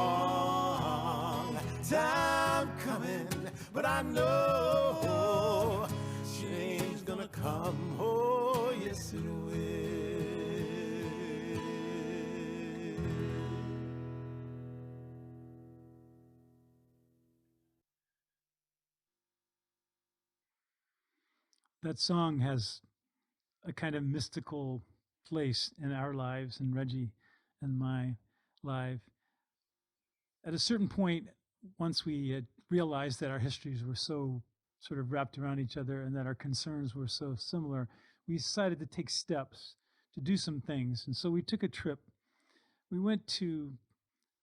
[SPEAKER 6] time coming, but I know change's gonna come, oh yes it will.
[SPEAKER 5] That song has a kind of mystical place in our lives, in Reggie and my life. At a certain point, once we had realized that our histories were so sort of wrapped around each other and that our concerns were so similar, we decided to take steps to do some things. And so we took a trip. We went to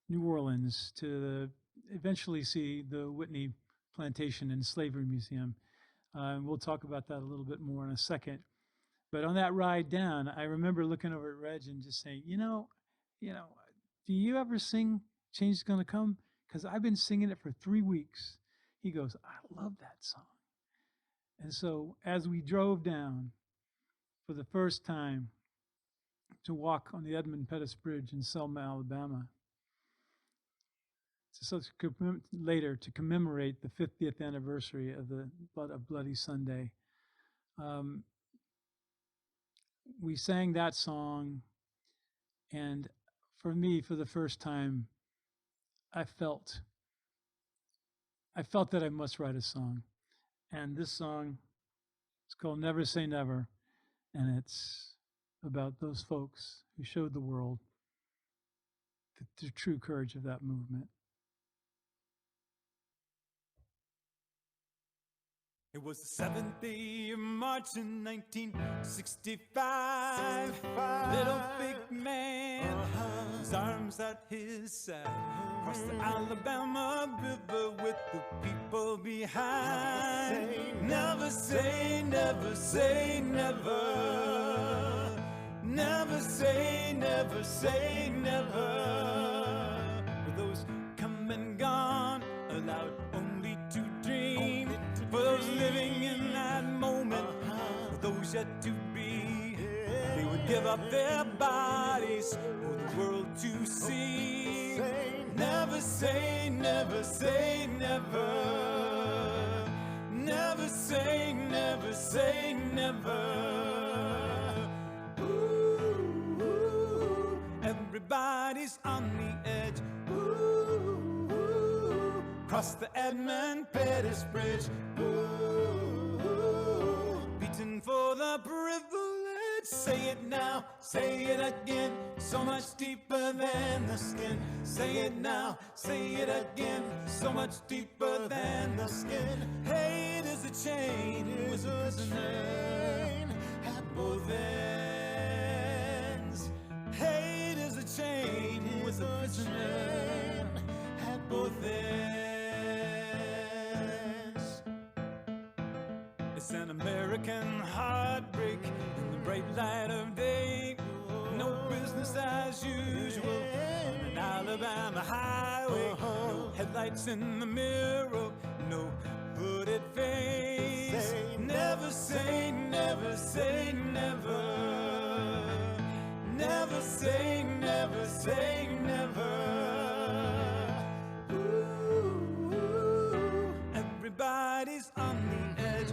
[SPEAKER 5] New Orleans to eventually see the Whitney Plantation and Slavery Museum. And we'll talk about that a little bit more in a second. But on that ride down, I remember looking over at Reg and just saying, you know, do you ever sing Change is Gonna Come? Because I've been singing it for 3 weeks. He goes, I love that song. And so as we drove down for the first time to walk on the Edmund Pettus Bridge in Selma, Alabama, later to commemorate the 50th anniversary of the Bloody Sunday, we sang that song, and for me, for the first time, I felt that I must write a song. And this song is called Never Say Never. And it's about those folks who showed the world the true courage of that movement.
[SPEAKER 7] It was the 7th day of March in 1965. Little big man, his arms at his side, crossed the Alabama River with the people behind. Never say, never say, never. Never say, never say, never. For those come and gone, allowed only to dream. For those living in that moment, for those yet to be, they would give up their bodies for the world to see. Never say, never say, never. Never say, never say, never. Everybody's on the edge. Cross the Edmund Pettus Bridge. Beating for the privilege. Say it now, say it again. So much deeper than the skin. Say it now, say it again. So much deeper than the skin. Hate is a chain, is a prisoner at both ends. Hate is a chain, is a prisoner at both ends. It's an American heartbreak in the bright light of day. No business as usual on an Alabama highway. No headlights in the mirror, no hooded face. Never say, never say, never. Never say, never say, never. Everybody's on the edge.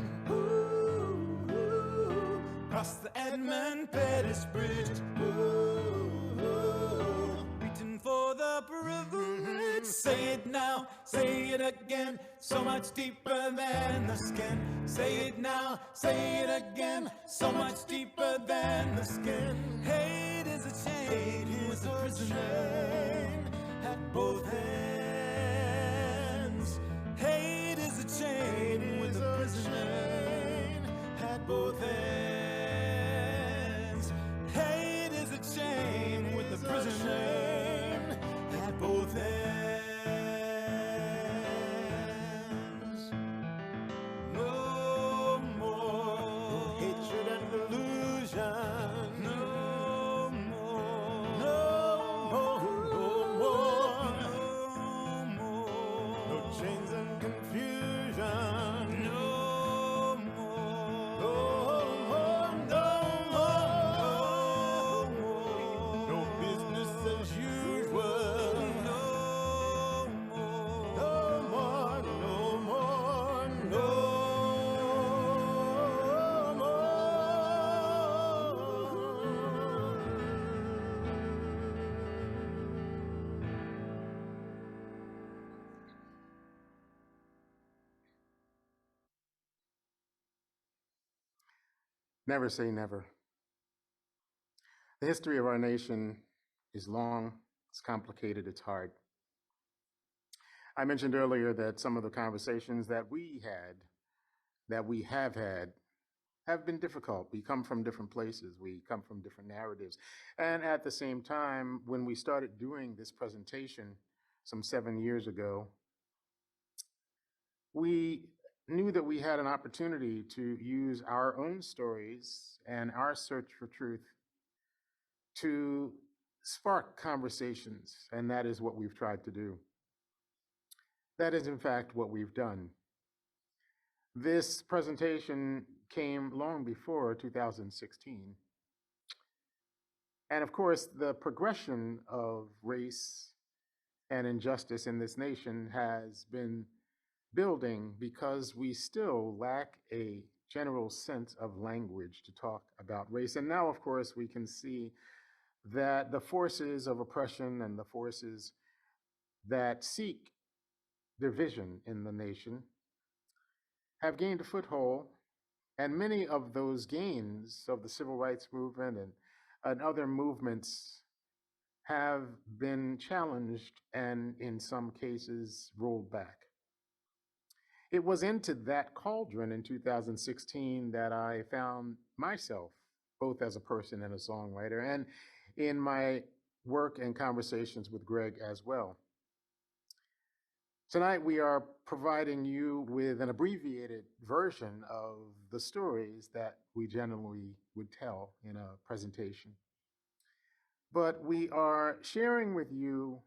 [SPEAKER 7] Cross the Edmund Pettus Bridge. Reaching for the privilege. Say it now, say it again. So much deeper than the skin. Say it now, say it again. So much deeper than the skin. Hate is a chain, is a prisoner at both ends. Hate is a chain, with a prisoner at both ends. Hate is a chain, with a prisoner at both ends. No more hatred and delusion. No more. No more. No more. No more. No chains and confusion. No more. No more. No more. No business as usual. No more. No more. No more. No
[SPEAKER 4] Never say never. The history of our nation is long, it's complicated, it's hard. I mentioned earlier that some of the conversations that we have had, have been difficult. We come from different places, we come from different narratives. And at the same time, when we started doing this presentation some 7 years ago, we knew that we had an opportunity to use our own stories and our search for truth to spark conversations, and that is what we've tried to do. That is, in fact, what we've done. This presentation came long before 2016. And of course, the progression of race and injustice in this nation has been building because we still lack a general sense of language to talk about race. And now, of course, we can see that the forces of oppression and the forces that seek division in the nation have gained a foothold, and many of those gains of the civil rights movement and other movements have been challenged and, in some cases, rolled back. It was into that cauldron in 2016 that I found myself, both as a person and a songwriter, and in my work and conversations with Greg as well. Tonight, we are providing you with an abbreviated version of the stories that we generally would tell in a presentation. But we are sharing with you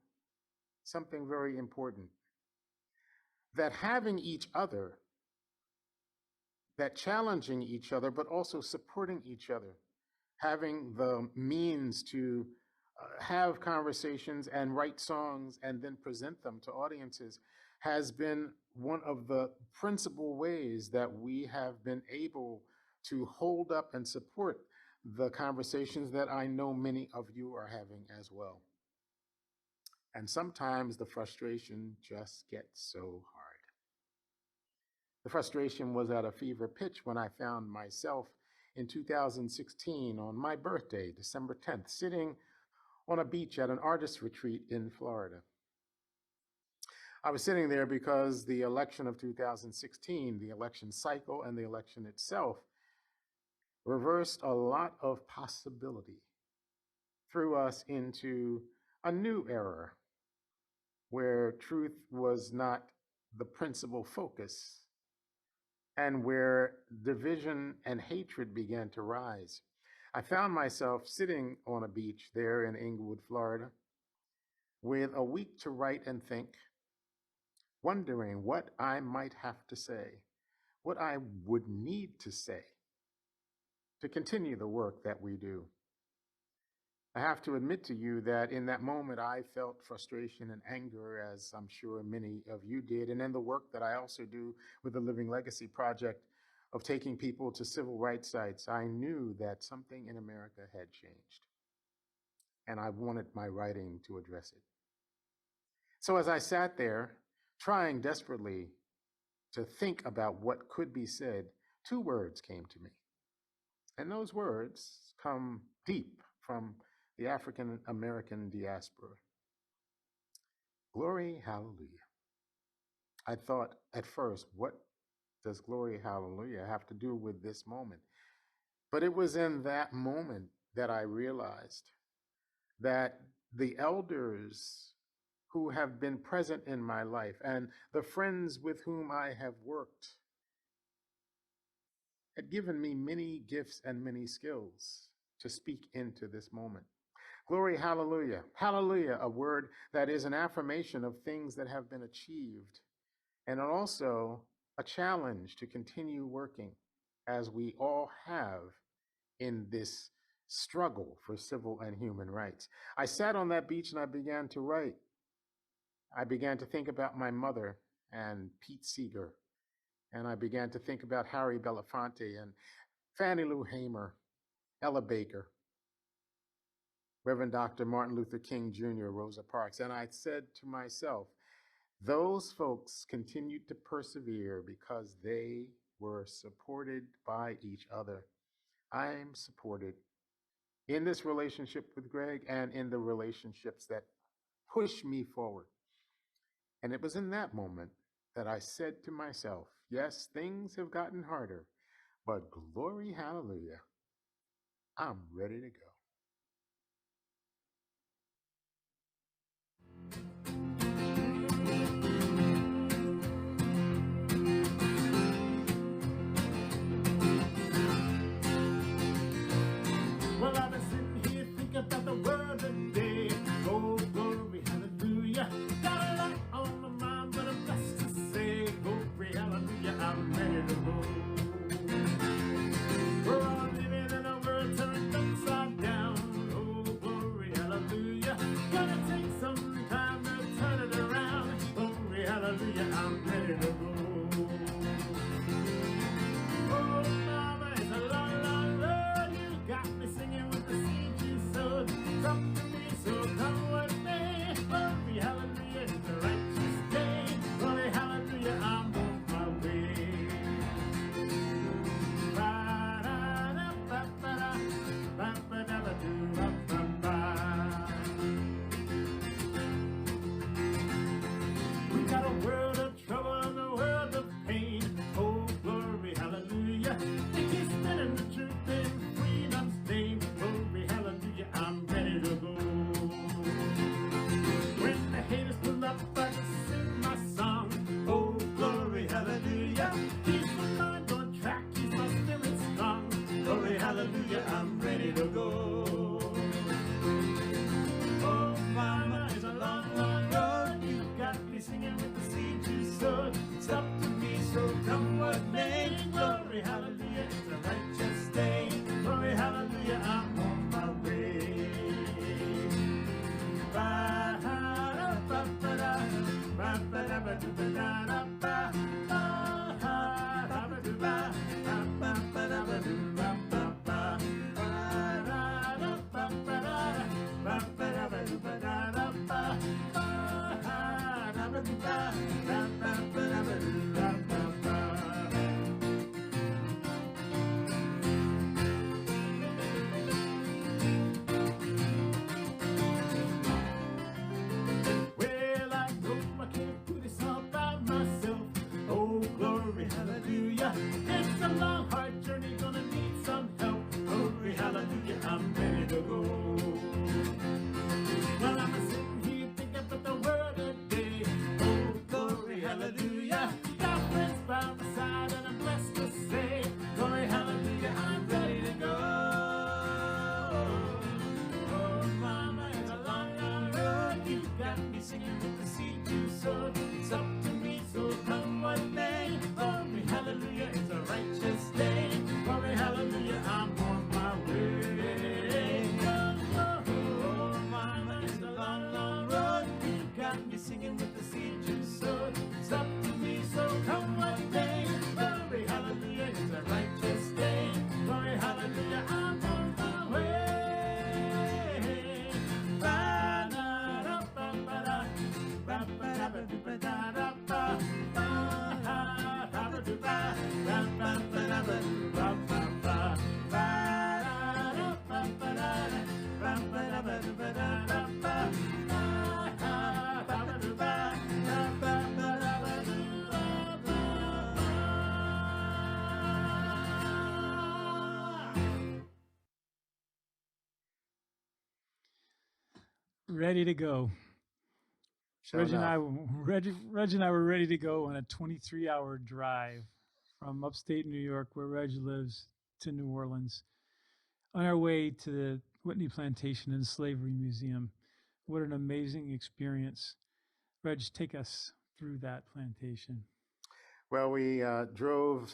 [SPEAKER 4] something very important, that having each other, that challenging each other, but also supporting each other, having the means to have conversations and write songs and then present them to audiences has been one of the principal ways that we have been able to hold up and support the conversations that I know many of you are having as well. And sometimes the frustration just gets so hard. The frustration was at a fever pitch when I found myself in 2016 on my birthday, December 10th, sitting on a beach at an artist retreat in Florida. I was sitting there because the election of 2016, the election cycle and the election itself, reversed a lot of possibility, threw us into a new era where truth was not the principal focus and where division and hatred began to rise. I found myself sitting on a beach there in Inglewood, Florida, with a week to write and think, wondering what I might have to say, what I would need to say to continue the work that we do. I have to admit to you that in that moment I felt frustration and anger, as I'm sure many of you did, and in the work that I also do with the Living Legacy Project of taking people to civil rights sites, I knew that something in America had changed, and I wanted my writing to address it. So as I sat there, trying desperately to think about what could be said, two words came to me. And those words come deep from the African American diaspora. Glory, hallelujah. I thought at first, what does glory, hallelujah have to do with this moment? But it was in that moment that I realized that the elders who have been present in my life and the friends with whom I have worked had given me many gifts and many skills to speak into this moment. Glory, hallelujah. Hallelujah, a word that is an affirmation of things that have been achieved, and also a challenge to continue working as we all have in this struggle for civil and human rights. I sat on that beach and I began to write. I began to think about my mother and Pete Seeger, and I began to think about Harry Belafonte and Fannie Lou Hamer, Ella Baker, Reverend Dr. Martin Luther King Jr., Rosa Parks, and I said to myself, those folks continued to persevere because they were supported by each other. I'm supported in this relationship with Greg and in the relationships that push me forward. And it was in that moment that I said to myself, yes, things have gotten harder, but glory, hallelujah, I'm ready to go.
[SPEAKER 6] Well, I've been sitting here thinking about the world today. Oh, glory, hallelujah. Got a lot on my mind, but I'm blessed to say, glory, hallelujah, I'm ready to go. We're all living in a world turned upside down. Oh, glory, hallelujah. Gonna take some time to turn it around. Glory, hallelujah, I'm ready to go. Oh, mama, it's a long, long road. You got me singing with the seed you sowed. Come to me, so come with me. Glory, hallelujah, it's a singing with the seed you sowed. It's up to me, so come what may. Glory, hallelujah, it's a righteous day. Glory, hallelujah, I'm on my way. Ba-da-ba-ba-da, ba-ba-da-ba-da-ba-da-ba, ba-da-ba-da-ba, ba-ba-da-ba-da-ba-ba, well, I know I can't do this all by myself. Oh, glory, hallelujah. It's a long, hard journey, gonna need some help. Glory, hallelujah, I'm ready to go. Well, I'm sitting here thinking about the word today. Oh, glory, hallelujah. Got friends by my side and I'm blessed to say, glory, hallelujah, I'm ready to go. Oh, mama, it's a long, long road. You got me singing with the seed you sowed. It's up to me, so come what may. Glory, hallelujah, it's a righteous day. Glory, hallelujah, I'm on my way. Oh, mama, it's a long, long road. You got me singing with the seed you sowed. It's up to me, so come what may. Glory, hallelujah, it's a righteous day. Glory, hallelujah, I'm on my way. Ba-da-da-ba-ba-da, ba-ba-da-ba-da-ba-da-ba, ba-da-ba-da-ba, ba-ba-da-ba-da-ba-ba, ba-da-da-ba-ba-da, ba-ba-da-ba-da-ba-da-ba,
[SPEAKER 5] Ready to go.
[SPEAKER 4] Sure
[SPEAKER 5] Reggie and
[SPEAKER 4] enough.
[SPEAKER 5] Reggie and I were ready to go on a 23-hour drive from upstate New York, where Reggie lives, to New Orleans, on our way to the Whitney Plantation and Slavery Museum. What an amazing experience. Reg, take us through that plantation.
[SPEAKER 4] Well, we drove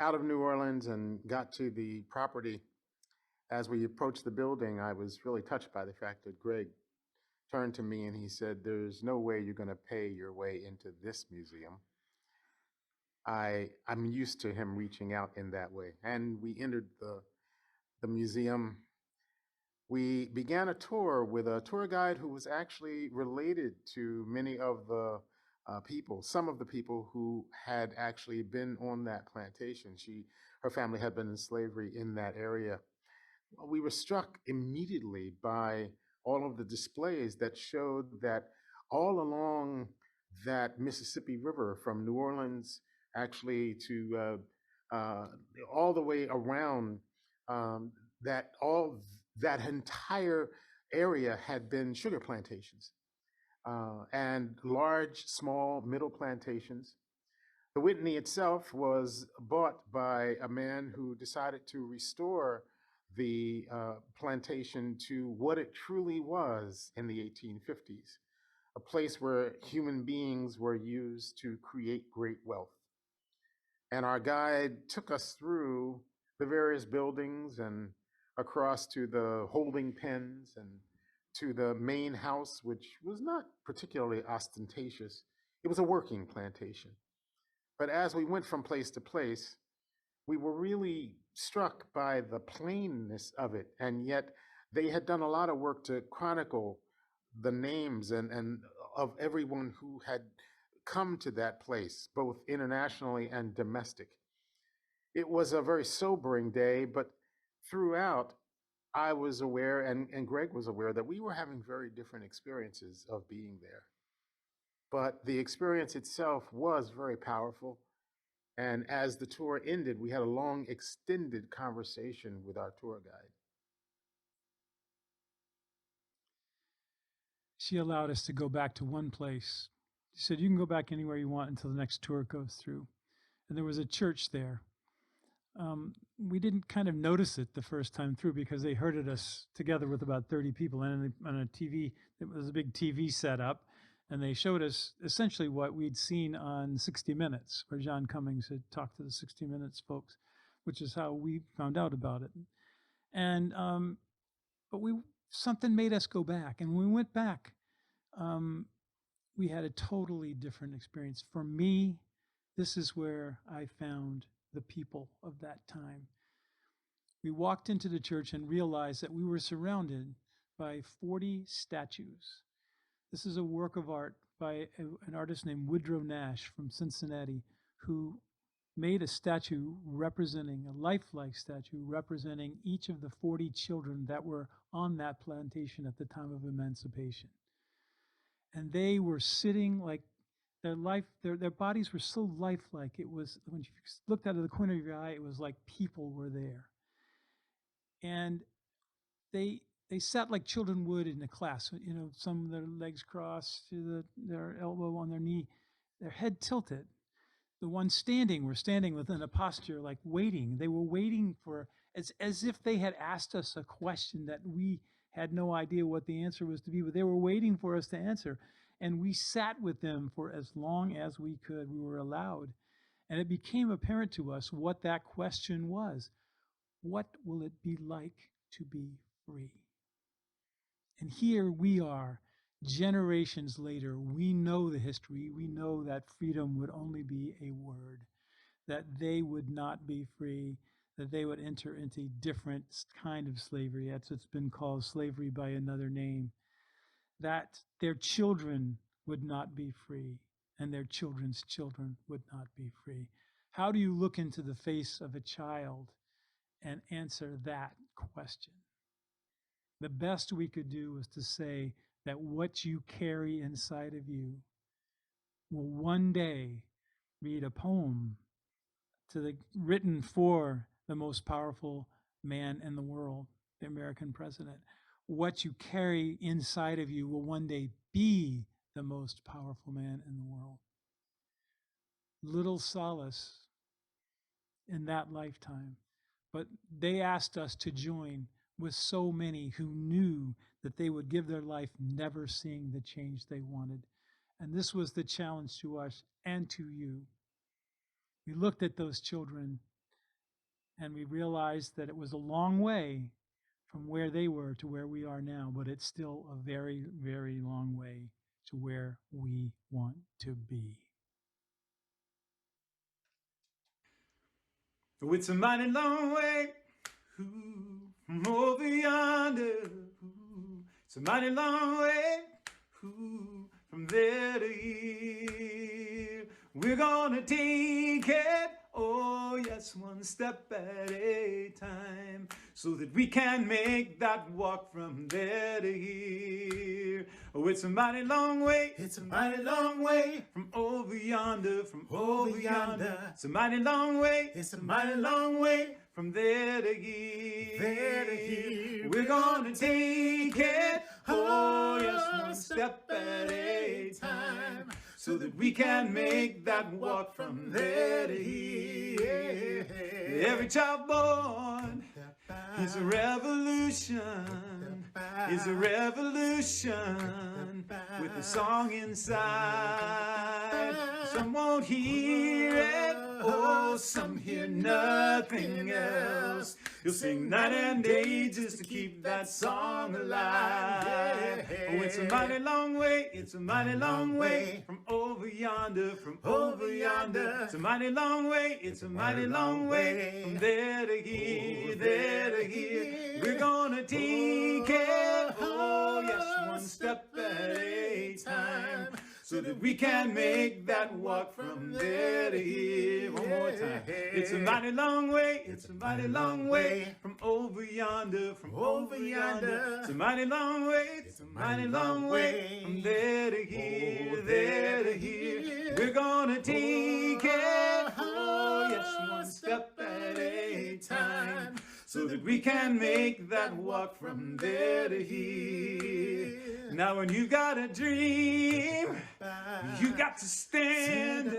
[SPEAKER 4] out of New Orleans and got to the property. As we approached the building, I was really touched by the fact that Greg turned to me and he said, "There's no way you're going to pay your way into this museum." I'm used to him reaching out in that way. And we entered the museum. We began a tour with a tour guide who was actually related to many of the people, some of the people who had actually been on that plantation. Her family had been in slavery in that area. Well, we were struck immediately by all of the displays that showed that all along that Mississippi River, from New Orleans actually to all the way around, that entire area had been sugar plantations, and large, small, middle plantations. The Whitney itself was bought by a man who decided to restore the plantation to what it truly was in the 1850s, a place where human beings were used to create great wealth. And our guide took us through the various buildings and across to the holding pens and to the main house, which was not particularly ostentatious. It was a working plantation. But as we went from place to place, we were really struck by the plainness of it. And yet they had done a lot of work to chronicle the names and of everyone who had come to that place, both internationally and domestic. It was a very sobering day, but throughout, I was aware, and Greg was aware, that we were having very different experiences of being there. But the experience itself was very powerful. And as the tour ended, we had a long, extended conversation with our tour guide.
[SPEAKER 5] She allowed us to go back to one place. She said, "You can go back anywhere you want until the next tour goes through." And there was a church there. We didn't kind of notice it the first time through because they herded us together with about 30 people and on a TV. It was a big TV setup, And they showed us essentially what we'd seen on 60 Minutes, where John Cummings had talked to the 60 Minutes folks, which is how we found out about it. And but something made us go back, and when we went back, we had a totally different experience. For me, this is where I found the people of that time. We walked into the church and realized that we were surrounded by 40 statues. This is a work of art by an artist named Woodrow Nash from Cincinnati, who made a statue representing, a lifelike statue representing each of the 40 children that were on that plantation at the time of emancipation. And they were sitting like their bodies were so lifelike. It was, when you looked out of the corner of your eye, it was like people were there. And they sat like children would in a class, you know, some of their legs crossed to their elbow on their knee, their head tilted. The ones standing were standing within a posture like waiting. They were waiting for, as if they had asked us a question that we had no idea what the answer was to be, but they were waiting for us to answer. And we sat with them for as long as we could. We were allowed. And it became apparent to us what that question was. What will it be like to be free? And here we are, generations later. We know the history. We know that freedom would only be a word, that they would not be free, that they would enter into a different kind of slavery. That's what's been called slavery by another name. That their children would not be free, and their children's children would not be free. How do you look into the face of a child and answer that question? The best we could do was to say that what you carry inside of you will one day read a poem written for the most powerful man in the world, the American president. What you carry inside of you will one day be the most powerful man in the world. Little solace in that lifetime. But they asked us to join with so many who knew that they would give their life never seeing the change they wanted. And this was the challenge to us and to you. We looked at those children and we realized that it was a long way from where they were to where we are now, but it's still a very, very long way to where we want to be.
[SPEAKER 7] Oh, it's a mighty long way from over yonder. It's a mighty long way from there to here. We're gonna take it, oh yes, one step at a time, so that we can make that walk from there to here. Oh, it's a mighty long way.
[SPEAKER 6] It's a mighty long way
[SPEAKER 7] From over yonder, from
[SPEAKER 6] over yonder.
[SPEAKER 7] It's a mighty long way.
[SPEAKER 6] It's a mighty long way
[SPEAKER 7] From there to here.
[SPEAKER 6] there to here.
[SPEAKER 7] We're gonna take it, oh yes, one step at a time, so that we can make that walk from there to here. Every child born is a revolution, is a revolution with a song inside. Some won't hear it, oh, some hear nothing else. You'll sing night and day just to keep that song alive. Oh, it's a mighty long way, it's a mighty long way from over yonder, from over yonder. It's a mighty long way, it's a mighty long way from there to here, there to here. We're gonna take it, oh yes, one step at a time, so that we can make that walk from there to here. One more time. It's a mighty long way, it's a mighty long way from over yonder, from over yonder. It's a mighty long way, it's a mighty long way from there to here, there to here. We're gonna take it, oh yes, one step at a time, so that we can make that walk from there to here. Now when you got a dream, you got to stand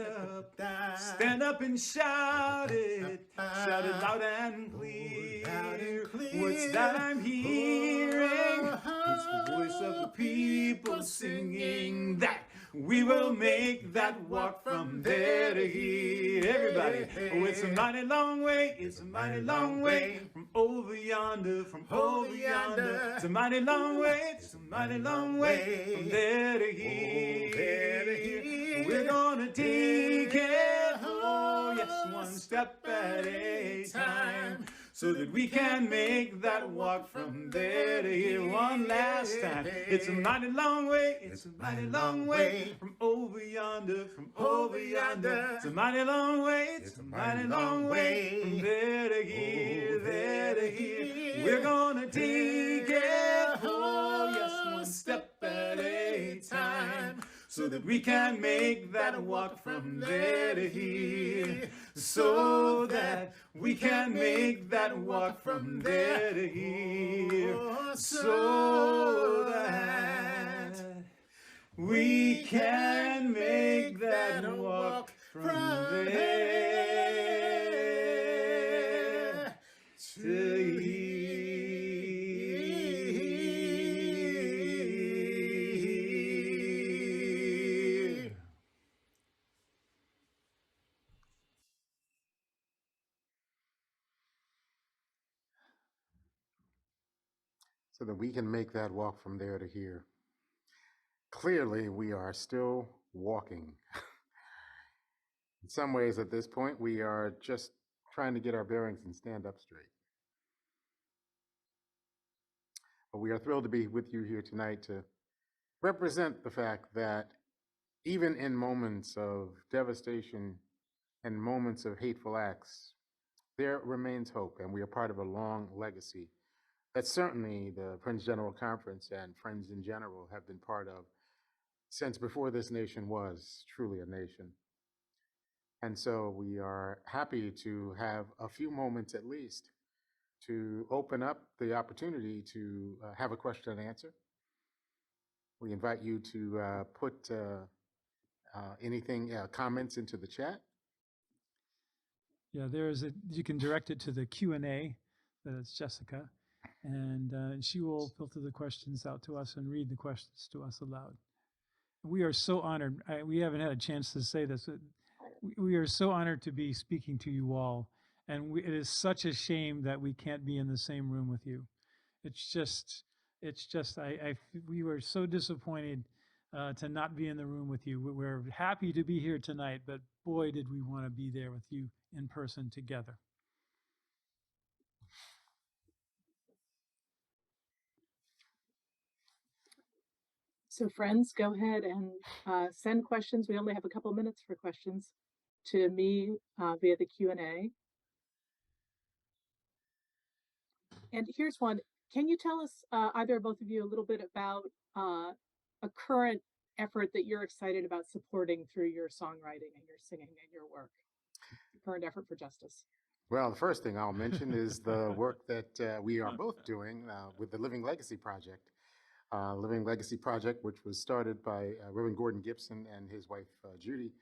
[SPEAKER 7] up and shout it loud and clear. What's that I'm hearing? It's the voice of the people singing that We will make that walk from there to here. Everybody, oh, it's a mighty long way, it's a mighty long way from over yonder, from over yonder. It's a mighty long way, it's a mighty long way from there to here. We're gonna take it, oh yes, one step at a time, so that we can make that walk from there to here. One last time. It's a mighty long way, it's a mighty long way from over yonder, from over yonder. It's a mighty long way, it's a mighty long way from there to here, there to here. We're gonna take it, oh yes, one step at a time, so that we can make that walk from there to here, so that we can make that walk from there to here, so that we can make that walk from there to here.
[SPEAKER 4] So that we can make that walk from there to here. Clearly, we are still walking. In some ways, at this point, we are just trying to get our bearings and stand up straight. But we are thrilled to be with you here tonight to represent the fact that even in moments of devastation and moments of hateful acts, there remains hope, and we are part of a long legacy that certainly the Friends General Conference and Friends in general have been part of since before this nation was truly a nation. And so we are happy to have a few moments at least to open up the opportunity to have a question and answer. We invite you to put comments into the chat.
[SPEAKER 5] Yeah, you can direct it to the Q&A, that's Jessica, and she will filter the questions out to us and read the questions to us aloud. We are so honored. We haven't had a chance to say this. We are so honored to be speaking to you all, and it is such a shame that we can't be in the same room with you. We were so disappointed to not be in the room with you. We're happy to be here tonight, but boy, did we want to be there with you in person together.
[SPEAKER 8] So friends, go ahead and send questions. We only have a couple minutes for questions to me via the Q&A. And here's one. Can you tell us, either or both of you, a little bit about a current effort that you're excited about supporting through your songwriting and your singing and your work? Current effort for justice.
[SPEAKER 4] Well, the first thing I'll mention is the work that we are both doing with the Living Legacy Project. Living Legacy Project, which was started by Reverend Gordon Gibson and his wife, Judy,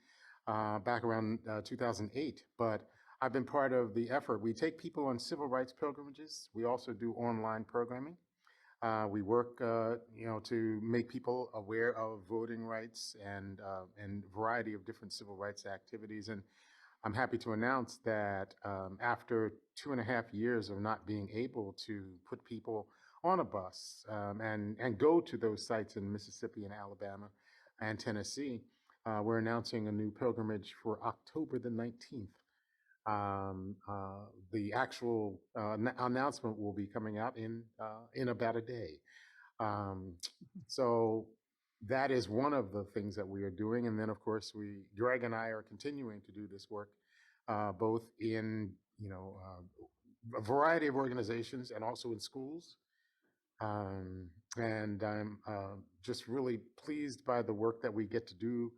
[SPEAKER 4] back around 2008. But I've been part of the effort. We take people on civil rights pilgrimages. We also do online programming. We work, to make people aware of voting rights and a variety of different civil rights activities. And I'm happy to announce that after 2.5 years of not being able to put people on a bus and go to those sites in Mississippi and Alabama and Tennessee, we're announcing a new pilgrimage for October the 19th. The actual announcement will be coming out in about a day. So that is one of the things that we are doing. And then, of course, Greg and I are continuing to do this work, both in, a variety of organizations and also in schools. And I'm just really pleased by the work that we get to do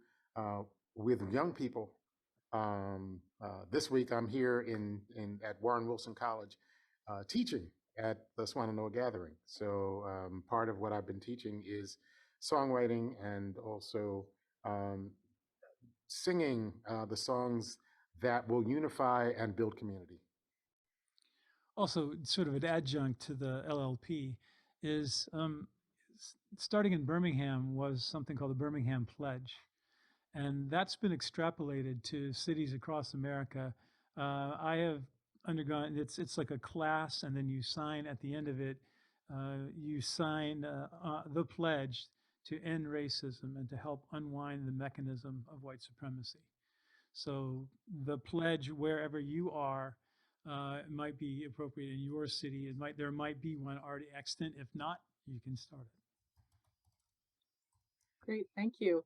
[SPEAKER 4] with young people. This week I'm here at Warren Wilson College teaching at the Swannanoa Gathering. So part of what I've been teaching is songwriting and also singing the songs that will unify and build community.
[SPEAKER 5] Also, sort of an adjunct to the LLP is starting in Birmingham was something called the Birmingham Pledge. And that's been extrapolated to cities across America. I have undergone, it's like a class, and then you sign at the end of it, you sign the pledge to end racism and to help unwind the mechanism of white supremacy. So the pledge, wherever you are, might be appropriate in your city. There might be one already extant. If not, you can start it.
[SPEAKER 8] Great, thank you.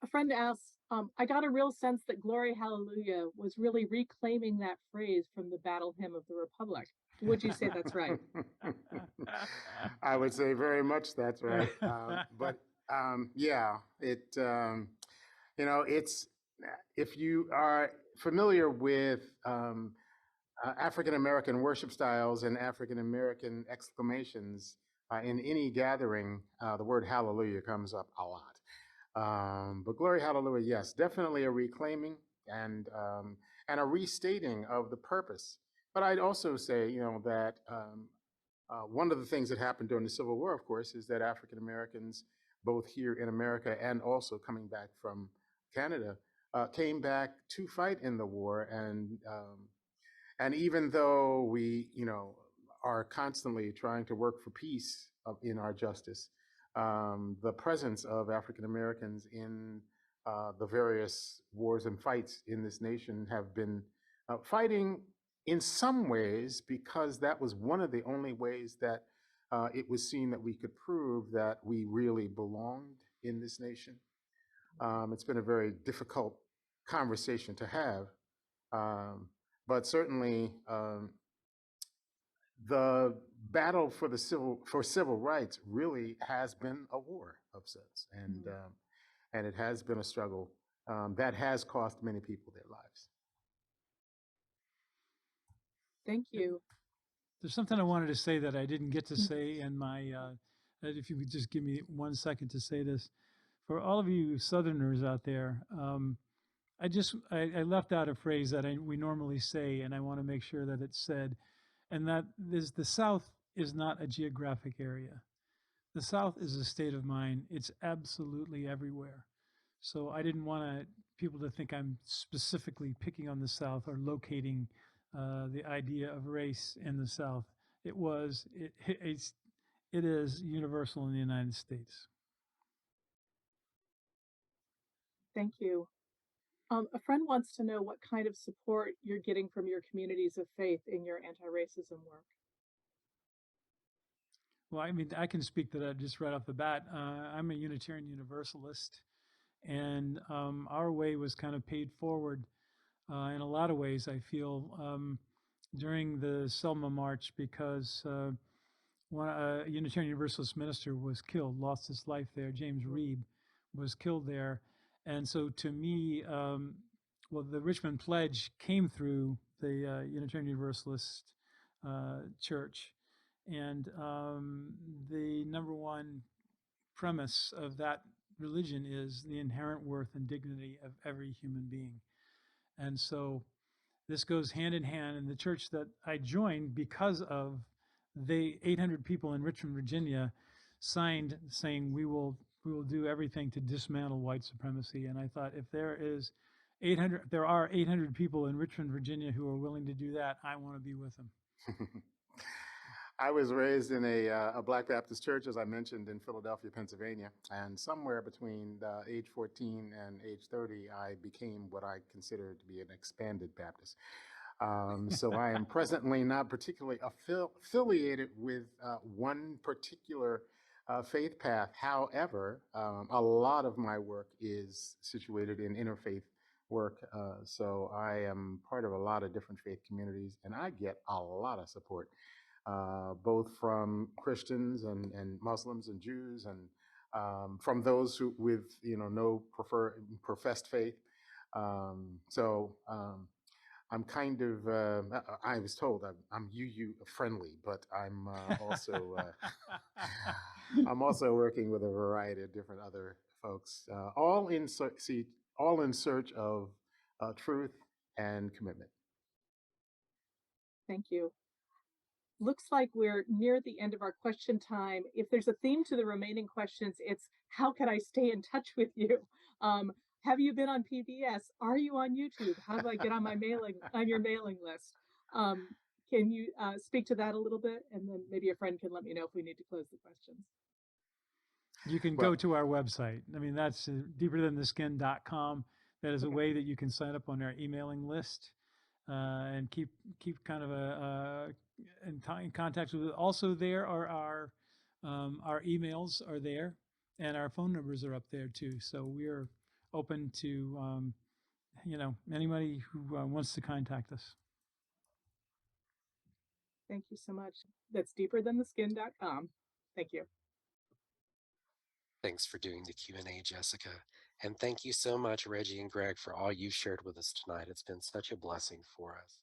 [SPEAKER 8] A friend asks, I got a real sense that Glory Hallelujah was really reclaiming that phrase from the battle hymn of the Republic. Would you say that's right?
[SPEAKER 4] I would say very much that's right. But yeah, it's, if you are familiar with African American worship styles and African American exclamations in any gathering, the word hallelujah comes up a lot. But Glory Hallelujah, yes, definitely a reclaiming and a restating of the purpose. But I'd also say, that one of the things that happened during the Civil War, of course, is that African Americans, both here in America and also coming back from Canada, came back to fight in the war. And even though we, are constantly trying to work for peace in our justice, the presence of African Americans in the various wars and fights in this nation have been fighting in some ways because that was one of the only ways that it was seen that we could prove that we really belonged in this nation. It's been a very difficult conversation to have, but certainly the battle for civil rights really has been a war of sorts, and it has been a struggle that has cost many people their lives.
[SPEAKER 8] Thank you.
[SPEAKER 5] There's something I wanted to say that I didn't get to say in my, if you could just give me 1 second to say this. For all of you Southerners out there, I left out a phrase that we normally say, and I want to make sure that it's said, and that is the South is not a geographic area. The South is a state of mind. It's absolutely everywhere. So I didn't want people to think I'm specifically picking on the South or locating the idea of race in the South. It is universal in the United States.
[SPEAKER 8] Thank you. A friend wants to know what kind of support you're getting from your communities of faith in your anti-racism work.
[SPEAKER 5] Well, I mean, I can speak to that just right off the bat. I'm a Unitarian Universalist, and our way was kind of paid forward in a lot of ways, I feel, during the Selma March, because a Unitarian Universalist minister was killed, lost his life there. James Reeb was killed there. And so to me, the Richmond Pledge came through the Unitarian Universalist Church. And the number one premise of that religion is the inherent worth and dignity of every human being. And so this goes hand in hand. In the church that I joined, because of the 800 people in Richmond, Virginia, signed saying we will do everything to dismantle white supremacy. And I thought, if there are 800 people in Richmond, Virginia who are willing to do that, I want to be with them.
[SPEAKER 4] I was raised in a Black Baptist church, as I mentioned, in Philadelphia, Pennsylvania. And somewhere between age 14 and age 30, I became what I consider to be an expanded Baptist. So I am presently not particularly affiliated with one particular faith path. However, a lot of my work is situated in interfaith work. So I am part of a lot of different faith communities, and I get a lot of support. Both from Christians and Muslims and Jews, and from those who with no professed faith. So I'm kind of I was told I'm UU friendly, but I'm also I'm also working with a variety of different other folks, all in search of truth and commitment.
[SPEAKER 8] Thank you. Looks like we're near the end of our question time. If there's a theme to the remaining questions, it's how can I stay in touch with you? Have you been on PBS? Are you on YouTube? How do I get on your mailing list? Can you speak to that a little bit? And then maybe a friend can let me know if we need to close the questions.
[SPEAKER 5] You can
[SPEAKER 4] Well-
[SPEAKER 5] go to our website. I mean, that's deeperthantheskin.com. That is a
[SPEAKER 8] Okay.
[SPEAKER 5] way that you can sign up on our emailing list and keep kind of in contact with it. Also, there are our emails are there, and our phone numbers are up there too. So we're open to anybody who wants to contact us.
[SPEAKER 8] Thank you so much. That's deeperthantheskin.com. Thank you.
[SPEAKER 3] Thanks for doing the Q&A, Jessica. And thank you so much, Reggie and Greg, for all you shared with us tonight. It's been such a blessing for us.